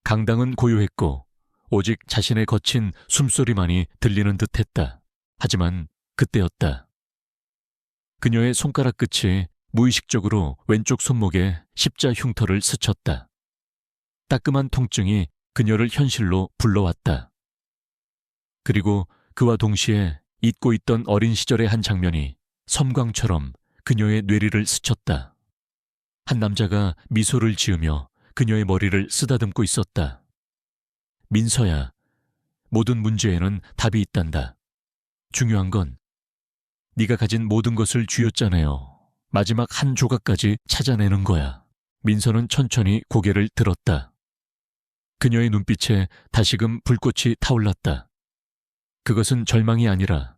강당은 고요했고 오직 자신의 거친 숨소리만이 들리는 듯했다. 하지만 그때였다. 그녀의 손가락 끝이 무의식적으로 왼쪽 손목에 십자 흉터를 스쳤다. 따끔한 통증이 그녀를 현실로 불러왔다. 그리고 그와 동시에 잊고 있던 어린 시절의 한 장면이 섬광처럼 그녀의 뇌리를 스쳤다. 한 남자가 미소를 지으며 그녀의 머리를 쓰다듬고 있었다. 민서야, 모든 문제에는 답이 있단다. 중요한 건 네가 가진 모든 것을 쥐었잖아요. 마지막 한 조각까지 찾아내는 거야. 민서는 천천히 고개를 들었다. 그녀의 눈빛에 다시금 불꽃이 타올랐다. 그것은 절망이 아니라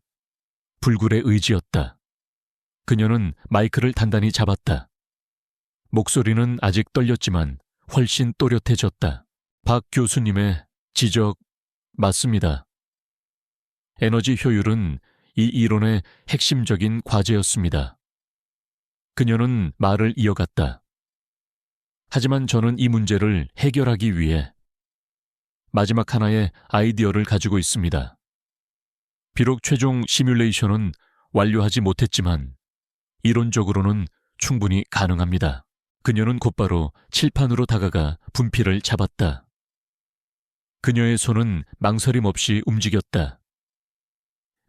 불굴의 의지였다. 그녀는 마이크를 단단히 잡았다. 목소리는 아직 떨렸지만 훨씬 또렷해졌다. 박 교수님의 지적 맞습니다. 에너지 효율은 이 이론의 핵심적인 과제였습니다. 그녀는 말을 이어갔다. 하지만 저는 이 문제를 해결하기 위해 마지막 하나의 아이디어를 가지고 있습니다. 비록 최종 시뮬레이션은 완료하지 못했지만 이론적으로는 충분히 가능합니다. 그녀는 곧바로 칠판으로 다가가 분필을 잡았다. 그녀의 손은 망설임 없이 움직였다.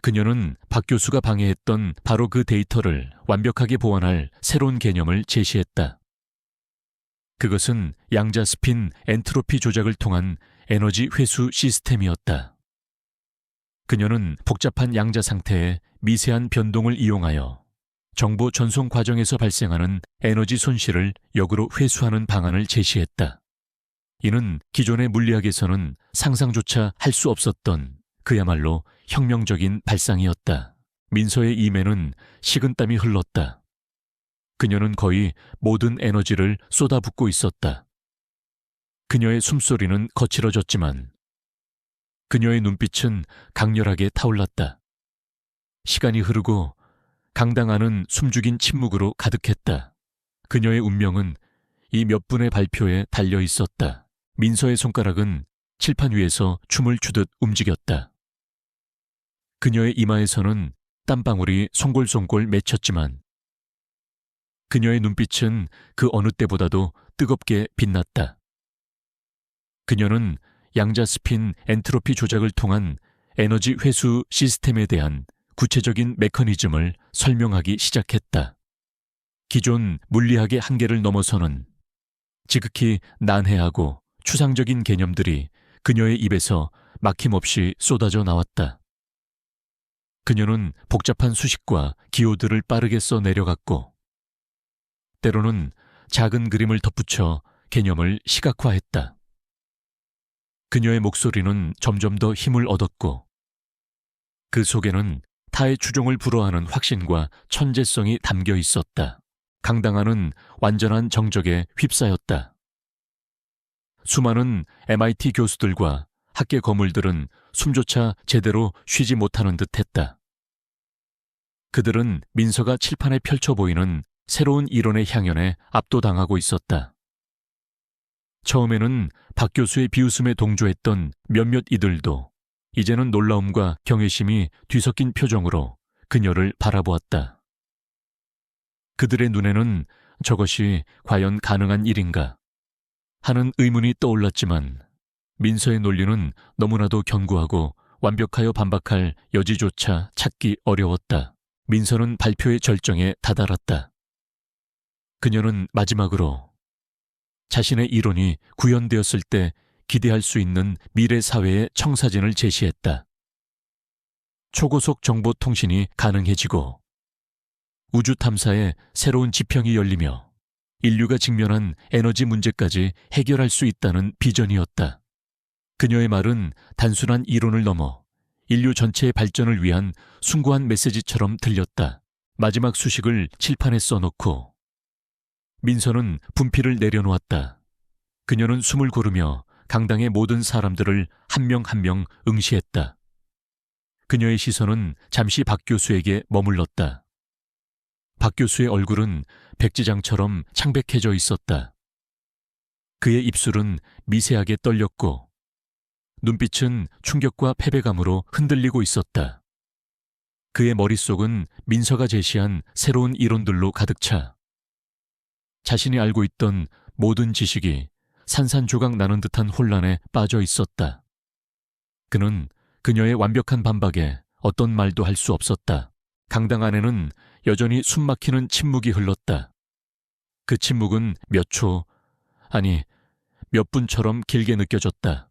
그녀는 박 교수가 방해했던 바로 그 데이터를 완벽하게 보완할 새로운 개념을 제시했다. 그것은 양자 스핀 엔트로피 조작을 통한 에너지 회수 시스템이었다. 그녀는 복잡한 양자 상태의 미세한 변동을 이용하여 정보 전송 과정에서 발생하는 에너지 손실을 역으로 회수하는 방안을 제시했다. 이는 기존의 물리학에서는 상상조차 할 수 없었던 그야말로 혁명적인 발상이었다. 민서의 입에는 식은땀이 흘렀다. 그녀는 거의 모든 에너지를 쏟아붓고 있었다. 그녀의 숨소리는 거칠어졌지만 그녀의 눈빛은 강렬하게 타올랐다. 시간이 흐르고 강당 안은 숨죽인 침묵으로 가득했다. 그녀의 운명은 이 몇 분의 발표에 달려 있었다. 민서의 손가락은 칠판 위에서 춤을 추듯 움직였다. 그녀의 이마에서는 땀방울이 송골송골 맺혔지만 그녀의 눈빛은 그 어느 때보다도 뜨겁게 빛났다. 그녀는 양자 스핀 엔트로피 조작을 통한 에너지 회수 시스템에 대한 구체적인 메커니즘을 설명하기 시작했다. 기존 물리학의 한계를 넘어서는 지극히 난해하고 추상적인 개념들이 그녀의 입에서 막힘없이 쏟아져 나왔다. 그녀는 복잡한 수식과 기호들을 빠르게 써 내려갔고 때로는 작은 그림을 덧붙여 개념을 시각화했다. 그녀의 목소리는 점점 더 힘을 얻었고 그 속에는 타의 추종을 불허하는 확신과 천재성이 담겨 있었다. 강당안은 완전한 정적에 휩싸였다. 수많은 MIT 교수들과 학계 거물들은 숨조차 제대로 쉬지 못하는 듯했다. 그들은 민서가 칠판에 펼쳐 보이는 새로운 이론의 향연에 압도당하고 있었다. 처음에는 박 교수의 비웃음에 동조했던 몇몇 이들도 이제는 놀라움과 경외심이 뒤섞인 표정으로 그녀를 바라보았다. 그들의 눈에는 저것이 과연 가능한 일인가 하는 의문이 떠올랐지만 민서의 논리는 너무나도 견고하고 완벽하여 반박할 여지조차 찾기 어려웠다. 민서는 발표의 절정에 다다랐다. 그녀는 마지막으로 자신의 이론이 구현되었을 때 기대할 수 있는 미래 사회의 청사진을 제시했다. 초고속 정보 통신이 가능해지고 우주 탐사의 새로운 지평이 열리며 인류가 직면한 에너지 문제까지 해결할 수 있다는 비전이었다. 그녀의 말은 단순한 이론을 넘어 인류 전체의 발전을 위한 숭고한 메시지처럼 들렸다. 마지막 수식을 칠판에 써놓고 민서는 분필을 내려놓았다. 그녀는 숨을 고르며 강당의 모든 사람들을 한 명 한 명 응시했다. 그녀의 시선은 잠시 박 교수에게 머물렀다. 박 교수의 얼굴은 백지장처럼 창백해져 있었다. 그의 입술은 미세하게 떨렸고 눈빛은 충격과 패배감으로 흔들리고 있었다. 그의 머릿속은 민서가 제시한 새로운 이론들로 가득 차 자신이 알고 있던 모든 지식이 산산조각 나는 듯한 혼란에 빠져 있었다. 그는 그녀의 완벽한 반박에 어떤 말도 할 수 없었다. 강당 안에는 여전히 숨막히는 침묵이 흘렀다. 그 침묵은 몇 초, 아니 몇 분처럼 길게 느껴졌다.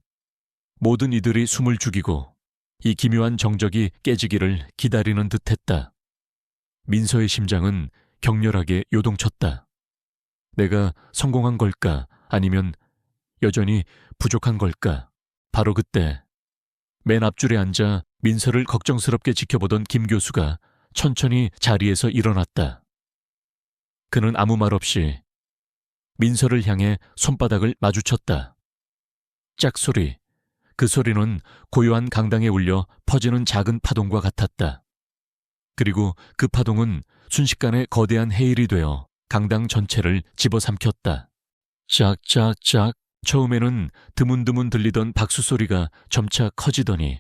모든 이들이 숨을 죽이고 이 기묘한 정적이 깨지기를 기다리는 듯했다. 민서의 심장은 격렬하게 요동쳤다. 내가 성공한 걸까? 아니면 여전히 부족한 걸까? 바로 그때 맨 앞줄에 앉아 민서를 걱정스럽게 지켜보던 김 교수가 천천히 자리에서 일어났다. 그는 아무 말 없이 민서를 향해 손바닥을 마주쳤다. 짝소리. 그 소리는 고요한 강당에 울려 퍼지는 작은 파동과 같았다. 그리고 그 파동은 순식간에 거대한 해일이 되어 강당 전체를 집어삼켰다. 짝짝짝. 처음에는 드문드문 들리던 박수 소리가 점차 커지더니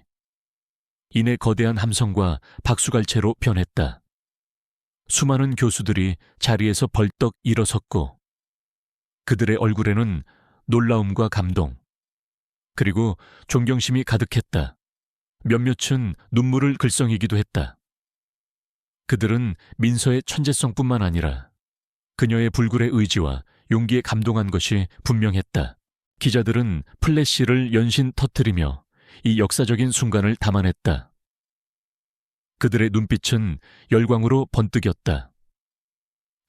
이내 거대한 함성과 박수갈채로 변했다. 수많은 교수들이 자리에서 벌떡 일어섰고 그들의 얼굴에는 놀라움과 감동, 그리고 존경심이 가득했다. 몇몇은 눈물을 글썽이기도 했다. 그들은 민서의 천재성뿐만 아니라 그녀의 불굴의 의지와 용기에 감동한 것이 분명했다. 기자들은 플래시를 연신 터뜨리며 이 역사적인 순간을 담아냈다. 그들의 눈빛은 열광으로 번뜩였다.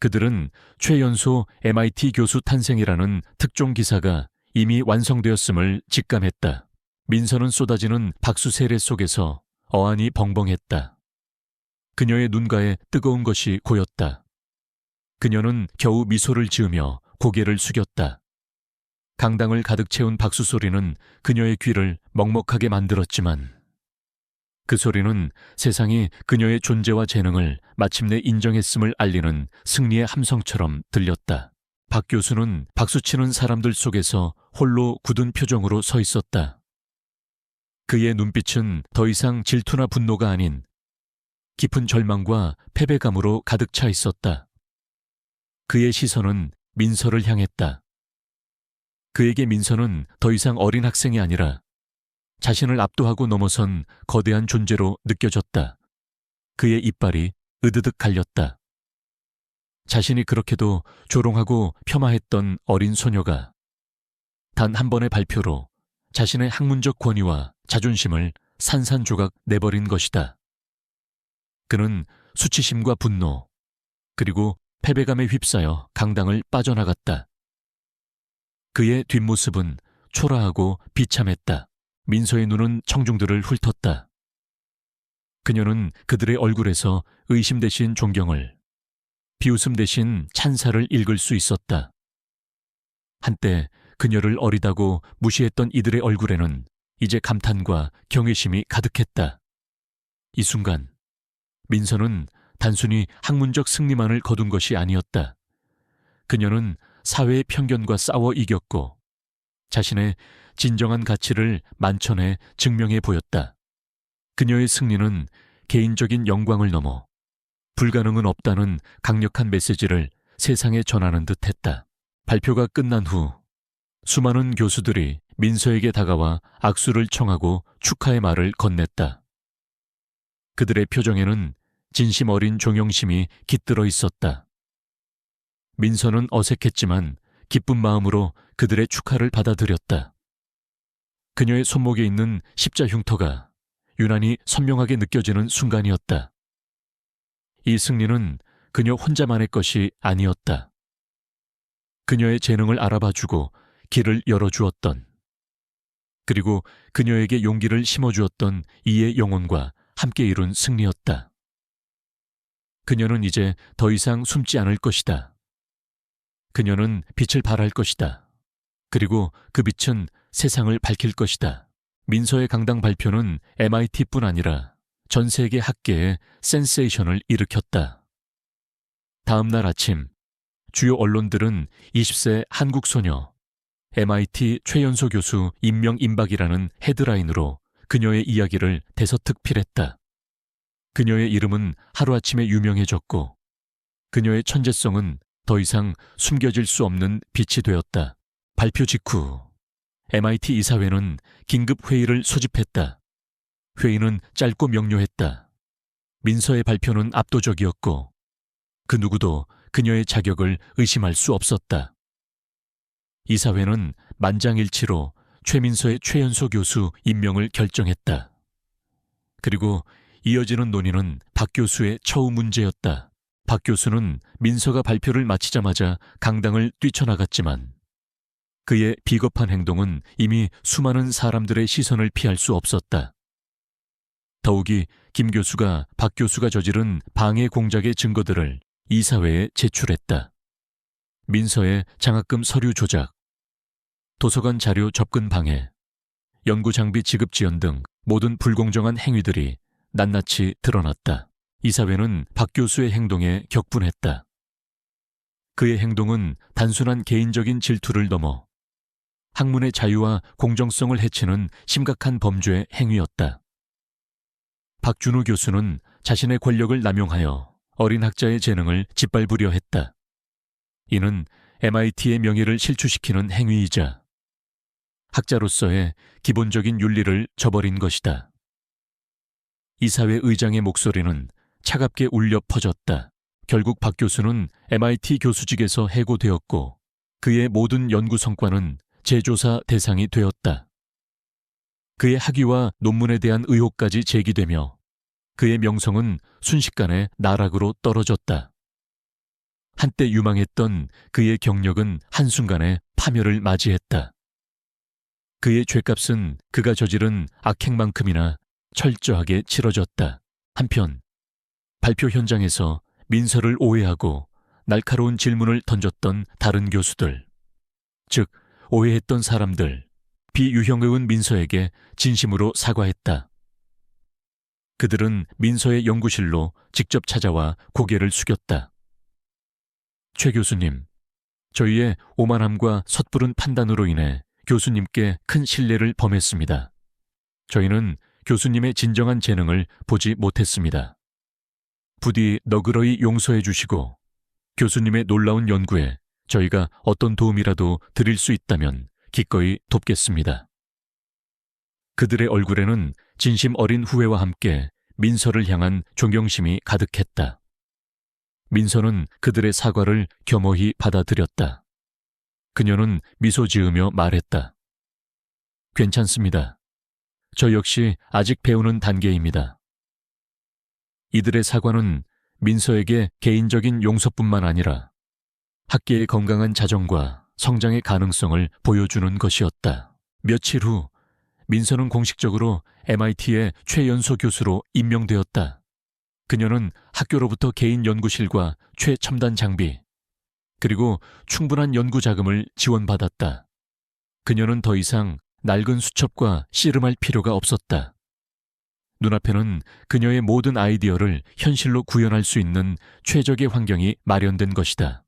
그들은 최연소 MIT 교수 탄생이라는 특종 기사가 이미 완성되었음을 직감했다. 민서는 쏟아지는 박수 세례 속에서 어안이 벙벙했다. 그녀의 눈가에 뜨거운 것이 고였다. 그녀는 겨우 미소를 지으며 고개를 숙였다. 강당을 가득 채운 박수 소리는 그녀의 귀를 먹먹하게 만들었지만 그 소리는 세상이 그녀의 존재와 재능을 마침내 인정했음을 알리는 승리의 함성처럼 들렸다. 박 교수는 박수치는 사람들 속에서 홀로 굳은 표정으로 서 있었다. 그의 눈빛은 더 이상 질투나 분노가 아닌 깊은 절망과 패배감으로 가득 차 있었다. 그의 시선은 민서를 향했다. 그에게 민서는 더 이상 어린 학생이 아니라 자신을 압도하고 넘어선 거대한 존재로 느껴졌다. 그의 이빨이 으드득 갈렸다. 자신이 그렇게도 조롱하고 폄하했던 어린 소녀가 단 한 번의 발표로 자신의 학문적 권위와 자존심을 산산조각 내버린 것이다. 그는 수치심과 분노, 그리고 패배감에 휩싸여 강당을 빠져나갔다. 그의 뒷모습은 초라하고 비참했다. 민서의 눈은 청중들을 훑었다. 그녀는 그들의 얼굴에서 의심 대신 존경을, 비웃음 대신 찬사를 읽을 수 있었다. 한때 그녀를 어리다고 무시했던 이들의 얼굴에는 이제 감탄과 경외심이 가득했다. 이 순간 민서는 단순히 학문적 승리만을 거둔 것이 아니었다. 그녀는 사회의 편견과 싸워 이겼고 자신의 진정한 가치를 만천에 증명해 보였다. 그녀의 승리는 개인적인 영광을 넘어 불가능은 없다는 강력한 메시지를 세상에 전하는 듯했다. 발표가 끝난 후 수많은 교수들이 민서에게 다가와 악수를 청하고 축하의 말을 건넸다. 그들의 표정에는 진심 어린 존경심이 깃들어 있었다. 민서는 어색했지만 기쁜 마음으로 그들의 축하를 받아들였다. 그녀의 손목에 있는 십자 흉터가 유난히 선명하게 느껴지는 순간이었다. 이 승리는 그녀 혼자만의 것이 아니었다. 그녀의 재능을 알아봐주고 길을 열어주었던, 그리고 그녀에게 용기를 심어주었던 이의 영혼과 함께 이룬 승리였다. 그녀는 이제 더 이상 숨지 않을 것이다. 그녀는 빛을 발할 것이다. 그리고 그 빛은 세상을 밝힐 것이다. 민서의 강당 발표는 MIT뿐 아니라 전 세계 학계에 센세이션을 일으켰다. 다음 날 아침, 주요 언론들은 20세 한국 소녀, MIT 최연소 교수 임명 임박이라는 헤드라인으로 그녀의 이야기를 대서특필했다. 그녀의 이름은 하루아침에 유명해졌고 그녀의 천재성은 더 이상 숨겨질 수 없는 빛이 되었다. 발표 직후 MIT 이사회는 긴급 회의를 소집했다. 회의는 짧고 명료했다. 민서의 발표는 압도적이었고 그 누구도 그녀의 자격을 의심할 수 없었다. 이사회는 만장일치로 최민서의 최연소 교수 임명을 결정했다. 그리고 이어지는 논의는 박 교수의 처우 문제였다. 박 교수는 민서가 발표를 마치자마자 강당을 뛰쳐나갔지만 그의 비겁한 행동은 이미 수많은 사람들의 시선을 피할 수 없었다. 더욱이 김 교수가 박 교수가 저지른 방해 공작의 증거들을 이사회에 제출했다. 민서의 장학금 서류 조작, 도서관 자료 접근 방해, 연구 장비 지급 지연 등 모든 불공정한 행위들이 낱낱이 드러났다. 이사회는 박 교수의 행동에 격분했다. 그의 행동은 단순한 개인적인 질투를 넘어 학문의 자유와 공정성을 해치는 심각한 범죄 행위였다. 박준우 교수는 자신의 권력을 남용하여 어린 학자의 재능을 짓밟으려 했다. 이는 MIT의 명예를 실추시키는 행위이자 학자로서의 기본적인 윤리를 저버린 것이다. 이사회 의장의 목소리는 차갑게 울려 퍼졌다. 결국 박 교수는 MIT 교수직에서 해고되었고 그의 모든 연구 성과는 재조사 대상이 되었다. 그의 학위와 논문에 대한 의혹까지 제기되며 그의 명성은 순식간에 나락으로 떨어졌다. 한때 유망했던 그의 경력은 한순간에 파멸을 맞이했다. 그의 죗값은 그가 저지른 악행만큼이나 철저하게 치러졌다. 한편 발표 현장에서 민서를 오해하고 날카로운 질문을 던졌던 다른 교수들, 즉 오해했던 사람들, 비유형의원 민서에게 진심으로 사과했다. 그들은 민서의 연구실로 직접 찾아와 고개를 숙였다. 최 교수님, 저희의 오만함과 섣부른 판단으로 인해 교수님께 큰 신뢰를 범했습니다. 저희는 교수님의 진정한 재능을 보지 못했습니다. 부디 너그러이 용서해 주시고 교수님의 놀라운 연구에 저희가 어떤 도움이라도 드릴 수 있다면 기꺼이 돕겠습니다. 그들의 얼굴에는 진심 어린 후회와 함께 민서를 향한 존경심이 가득했다. 민서는 그들의 사과를 겸허히 받아들였다. 그녀는 미소 지으며 말했다. 괜찮습니다. 저 역시 아직 배우는 단계입니다. 이들의 사과는 민서에게 개인적인 용서뿐만 아니라 학계의 건강한 자정과 성장의 가능성을 보여주는 것이었다. 며칠 후 민서는 공식적으로 MIT의 최연소 교수로 임명되었다. 그녀는 학교로부터 개인 연구실과 최첨단 장비, 그리고 충분한 연구 자금을 지원받았다. 그녀는 더 이상 낡은 수첩과 씨름할 필요가 없었다. 눈앞에는 그녀의 모든 아이디어를 현실로 구현할 수 있는 최적의 환경이 마련된 것이다.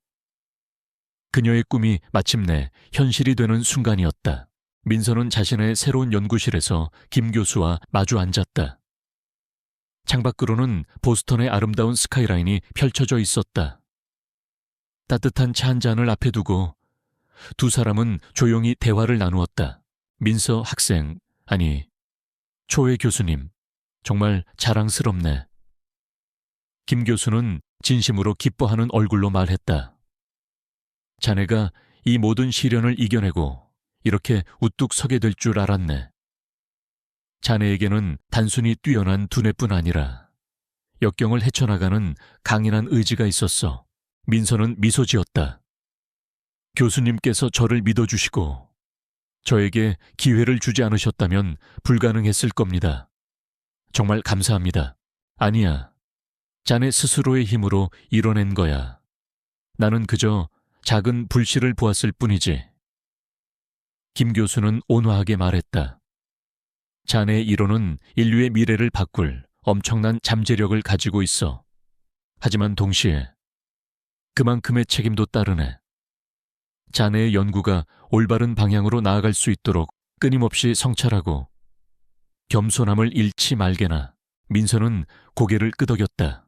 그녀의 꿈이 마침내 현실이 되는 순간이었다. 민서는 자신의 새로운 연구실에서 김 교수와 마주 앉았다. 창밖으로는 보스턴의 아름다운 스카이라인이 펼쳐져 있었다. 따뜻한 차 한 잔을 앞에 두고 두 사람은 조용히 대화를 나누었다. 민서 학생, 아니, 초회 교수님, 정말 자랑스럽네. 김 교수는 진심으로 기뻐하는 얼굴로 말했다. 자네가 이 모든 시련을 이겨내고 이렇게 우뚝 서게 될 줄 알았네. 자네에게는 단순히 뛰어난 두뇌뿐 아니라 역경을 헤쳐나가는 강인한 의지가 있었어. 민서는 미소 지었다. 교수님께서 저를 믿어주시고 저에게 기회를 주지 않으셨다면 불가능했을 겁니다. 정말 감사합니다. 아니야. 자네 스스로의 힘으로 이뤄낸 거야. 나는 그저 작은 불씨를 보았을 뿐이지. 김 교수는 온화하게 말했다. 자네의 이론은 인류의 미래를 바꿀 엄청난 잠재력을 가지고 있어. 하지만 동시에 그만큼의 책임도 따르네. 자네의 연구가 올바른 방향으로 나아갈 수 있도록 끊임없이 성찰하고 겸손함을 잃지 말게나. 민서는 고개를 끄덕였다.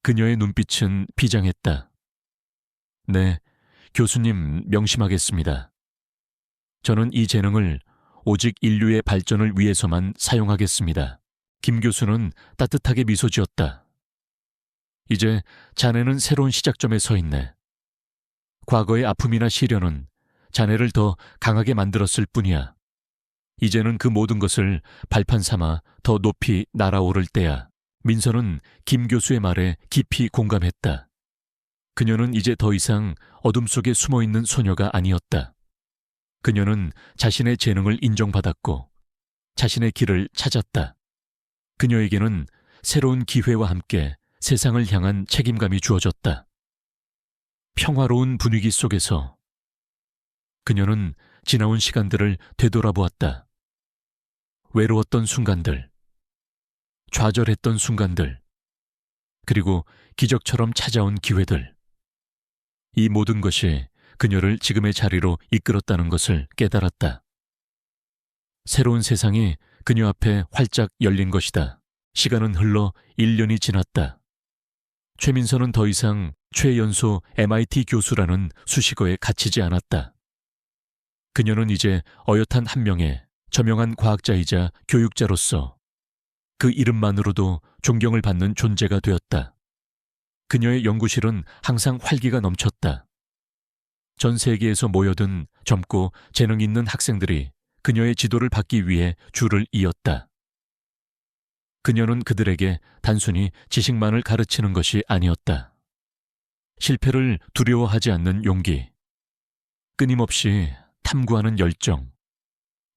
그녀의 눈빛은 비장했다. 네, 교수님 명심하겠습니다. 저는 이 재능을 오직 인류의 발전을 위해서만 사용하겠습니다. 김 교수는 따뜻하게 미소 지었다. 이제 자네는 새로운 시작점에 서 있네. 과거의 아픔이나 시련은 자네를 더 강하게 만들었을 뿐이야. 이제는 그 모든 것을 발판 삼아 더 높이 날아오를 때야. 민서는 김 교수의 말에 깊이 공감했다. 그녀는 이제 더 이상 어둠 속에 숨어있는 소녀가 아니었다. 그녀는 자신의 재능을 인정받았고 자신의 길을 찾았다. 그녀에게는 새로운 기회와 함께 세상을 향한 책임감이 주어졌다. 평화로운 분위기 속에서 그녀는 지나온 시간들을 되돌아보았다. 외로웠던 순간들, 좌절했던 순간들, 그리고 기적처럼 찾아온 기회들. 이 모든 것이 그녀를 지금의 자리로 이끌었다는 것을 깨달았다. 새로운 세상이 그녀 앞에 활짝 열린 것이다. 시간은 흘러 1년이 지났다. 최민서는 더 이상 최연소 MIT 교수라는 수식어에 갇히지 않았다. 그녀는 이제 어엿한 한 명의 저명한 과학자이자 교육자로서 그 이름만으로도 존경을 받는 존재가 되었다. 그녀의 연구실은 항상 활기가 넘쳤다. 전 세계에서 모여든 젊고 재능 있는 학생들이 그녀의 지도를 받기 위해 줄을 이었다. 그녀는 그들에게 단순히 지식만을 가르치는 것이 아니었다. 실패를 두려워하지 않는 용기, 끊임없이 탐구하는 열정,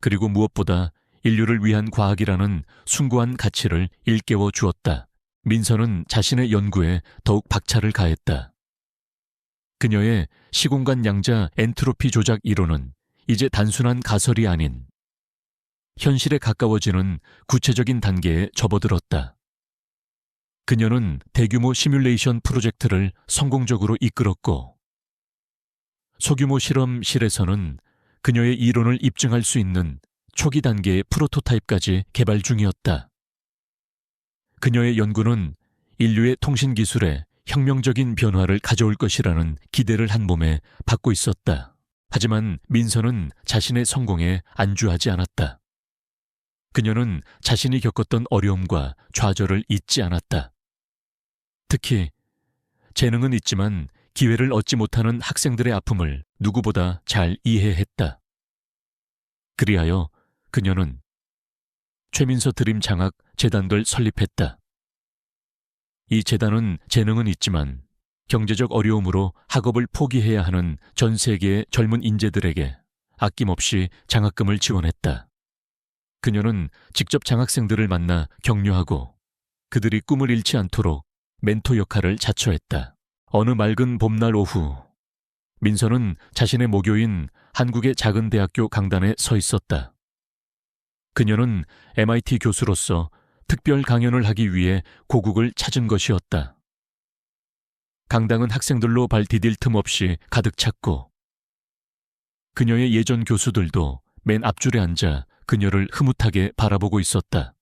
그리고 무엇보다 인류를 위한 과학이라는 숭고한 가치를 일깨워 주었다. 민서는 자신의 연구에 더욱 박차를 가했다. 그녀의 시공간 양자 엔트로피 조작 이론은 이제 단순한 가설이 아닌 현실에 가까워지는 구체적인 단계에 접어들었다. 그녀는 대규모 시뮬레이션 프로젝트를 성공적으로 이끌었고 소규모 실험실에서는 그녀의 이론을 입증할 수 있는 초기 단계의 프로토타입까지 개발 중이었다. 그녀의 연구는 인류의 통신 기술에 혁명적인 변화를 가져올 것이라는 기대를 한 몸에 받고 있었다. 하지만 민서는 자신의 성공에 안주하지 않았다. 그녀는 자신이 겪었던 어려움과 좌절을 잊지 않았다. 특히 재능은 있지만 기회를 얻지 못하는 학생들의 아픔을 누구보다 잘 이해했다. 그리하여 그녀는 최민서 드림 장학 재단을 설립했다. 이 재단은 재능은 있지만 경제적 어려움으로 학업을 포기해야 하는 전 세계의 젊은 인재들에게 아낌없이 장학금을 지원했다. 그녀는 직접 장학생들을 만나 격려하고 그들이 꿈을 잃지 않도록 멘토 역할을 자처했다. 어느 맑은 봄날 오후, 민서는 자신의 모교인 한국의 작은 대학교 강단에 서 있었다. 그녀는 MIT 교수로서 특별 강연을 하기 위해 고국을 찾은 것이었다. 강당은 학생들로 발 디딜 틈 없이 가득 찼고 그녀의 예전 교수들도 맨 앞줄에 앉아 그녀를 흐뭇하게 바라보고 있었다.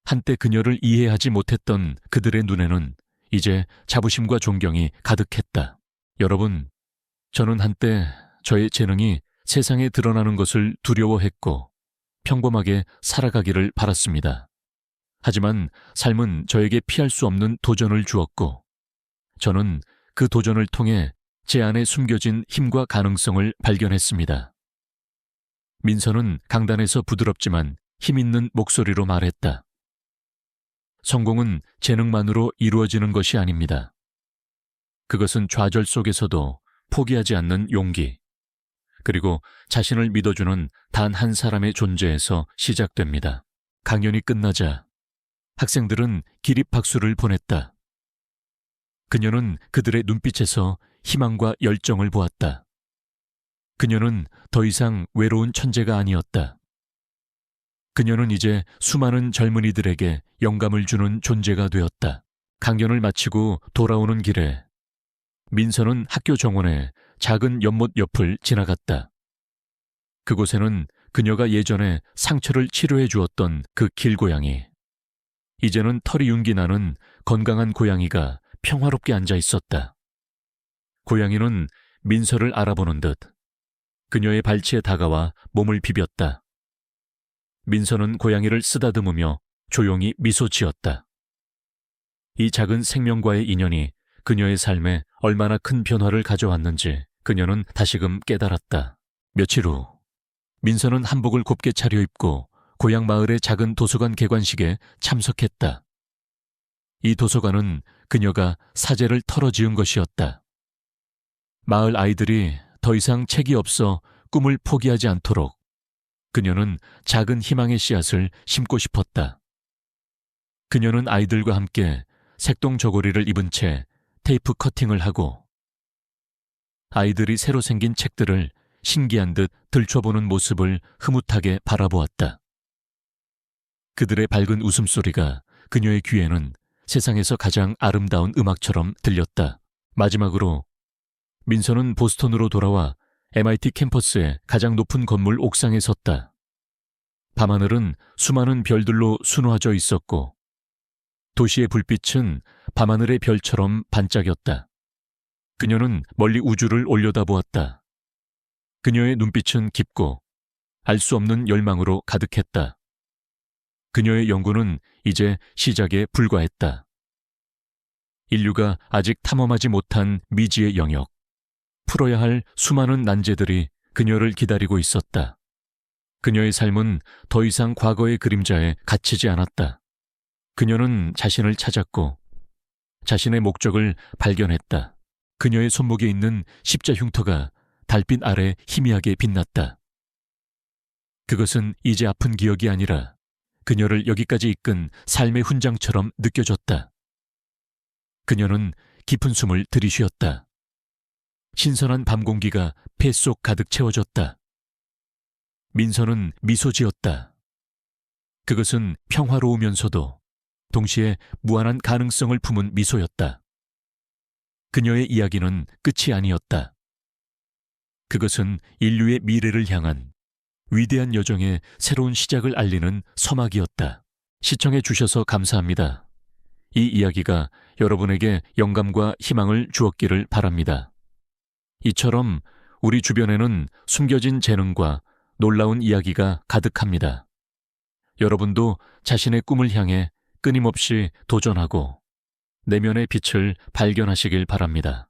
한때 그녀를 이해하지 못했던 그들의 눈에는 이제 자부심과 존경이 가득했다. 여러분, 저는 한때 저의 재능이 세상에 드러나는 것을 두려워했고 평범하게 살아가기를 바랐습니다. 하지만 삶은 저에게 피할 수 없는 도전을 주었고 저는 그 도전을 통해 제 안에 숨겨진 힘과 가능성을 발견했습니다. 민서는 강단에서 부드럽지만 힘있는 목소리로 말했다. 성공은 재능만으로 이루어지는 것이 아닙니다. 그것은 좌절 속에서도 포기하지 않는 용기, 그리고 자신을 믿어주는 단 한 사람의 존재에서 시작됩니다. 강연이 끝나자 학생들은 기립박수를 보냈다. 그녀는 그들의 눈빛에서 희망과 열정을 보았다. 그녀는 더 이상 외로운 천재가 아니었다. 그녀는 이제 수많은 젊은이들에게 영감을 주는 존재가 되었다. 강연을 마치고 돌아오는 길에 민서는 학교 정원의 작은 연못 옆을 지나갔다. 그곳에는 그녀가 예전에 상처를 치료해 주었던 그 길고양이, 이제는 털이 윤기 나는 건강한 고양이가 평화롭게 앉아 있었다. 고양이는 민서를 알아보는 듯 그녀의 발치에 다가와 몸을 비볐다. 민서는 고양이를 쓰다듬으며 조용히 미소 지었다. 이 작은 생명과의 인연이 그녀의 삶에 얼마나 큰 변화를 가져왔는지 그녀는 다시금 깨달았다. 며칠 후 민서는 한복을 곱게 차려입고 고향 마을의 작은 도서관 개관식에 참석했다. 이 도서관은 그녀가 사재를 털어지은 것이었다. 마을 아이들이 더 이상 책이 없어 꿈을 포기하지 않도록 그녀는 작은 희망의 씨앗을 심고 싶었다. 그녀는 아이들과 함께 색동 저고리를 입은 채 테이프 커팅을 하고 아이들이 새로 생긴 책들을 신기한 듯 들춰보는 모습을 흐뭇하게 바라보았다. 그들의 밝은 웃음소리가 그녀의 귀에는 세상에서 가장 아름다운 음악처럼 들렸다. 마지막으로 민서는 보스턴으로 돌아와 MIT 캠퍼스의 가장 높은 건물 옥상에 섰다. 밤하늘은 수많은 별들로 수놓아져 있었고 도시의 불빛은 밤하늘의 별처럼 반짝였다. 그녀는 멀리 우주를 올려다보았다. 그녀의 눈빛은 깊고 알 수 없는 열망으로 가득했다. 그녀의 연구는 이제 시작에 불과했다. 인류가 아직 탐험하지 못한 미지의 영역, 풀어야 할 수많은 난제들이 그녀를 기다리고 있었다. 그녀의 삶은 더 이상 과거의 그림자에 갇히지 않았다. 그녀는 자신을 찾았고 자신의 목적을 발견했다. 그녀의 손목에 있는 십자 흉터가 달빛 아래 희미하게 빛났다. 그것은 이제 아픈 기억이 아니라 그녀를 여기까지 이끈 삶의 훈장처럼 느껴졌다. 그녀는 깊은 숨을 들이쉬었다. 신선한 밤 공기가 폐 속 가득 채워졌다. 민서는 미소 지었다. 그것은 평화로우면서도 동시에 무한한 가능성을 품은 미소였다. 그녀의 이야기는 끝이 아니었다. 그것은 인류의 미래를 향한 위대한 여정의 새로운 시작을 알리는 서막이었다. 시청해 주셔서 감사합니다. 이 이야기가 여러분에게 영감과 희망을 주었기를 바랍니다. 이처럼 우리 주변에는 숨겨진 재능과 놀라운 이야기가 가득합니다. 여러분도 자신의 꿈을 향해 끊임없이 도전하고 내면의 빛을 발견하시길 바랍니다.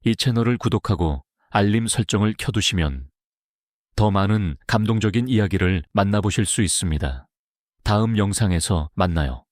이 채널을 구독하고 알림 설정을 켜두시면 더 많은 감동적인 이야기를 만나보실 수 있습니다. 다음 영상에서 만나요.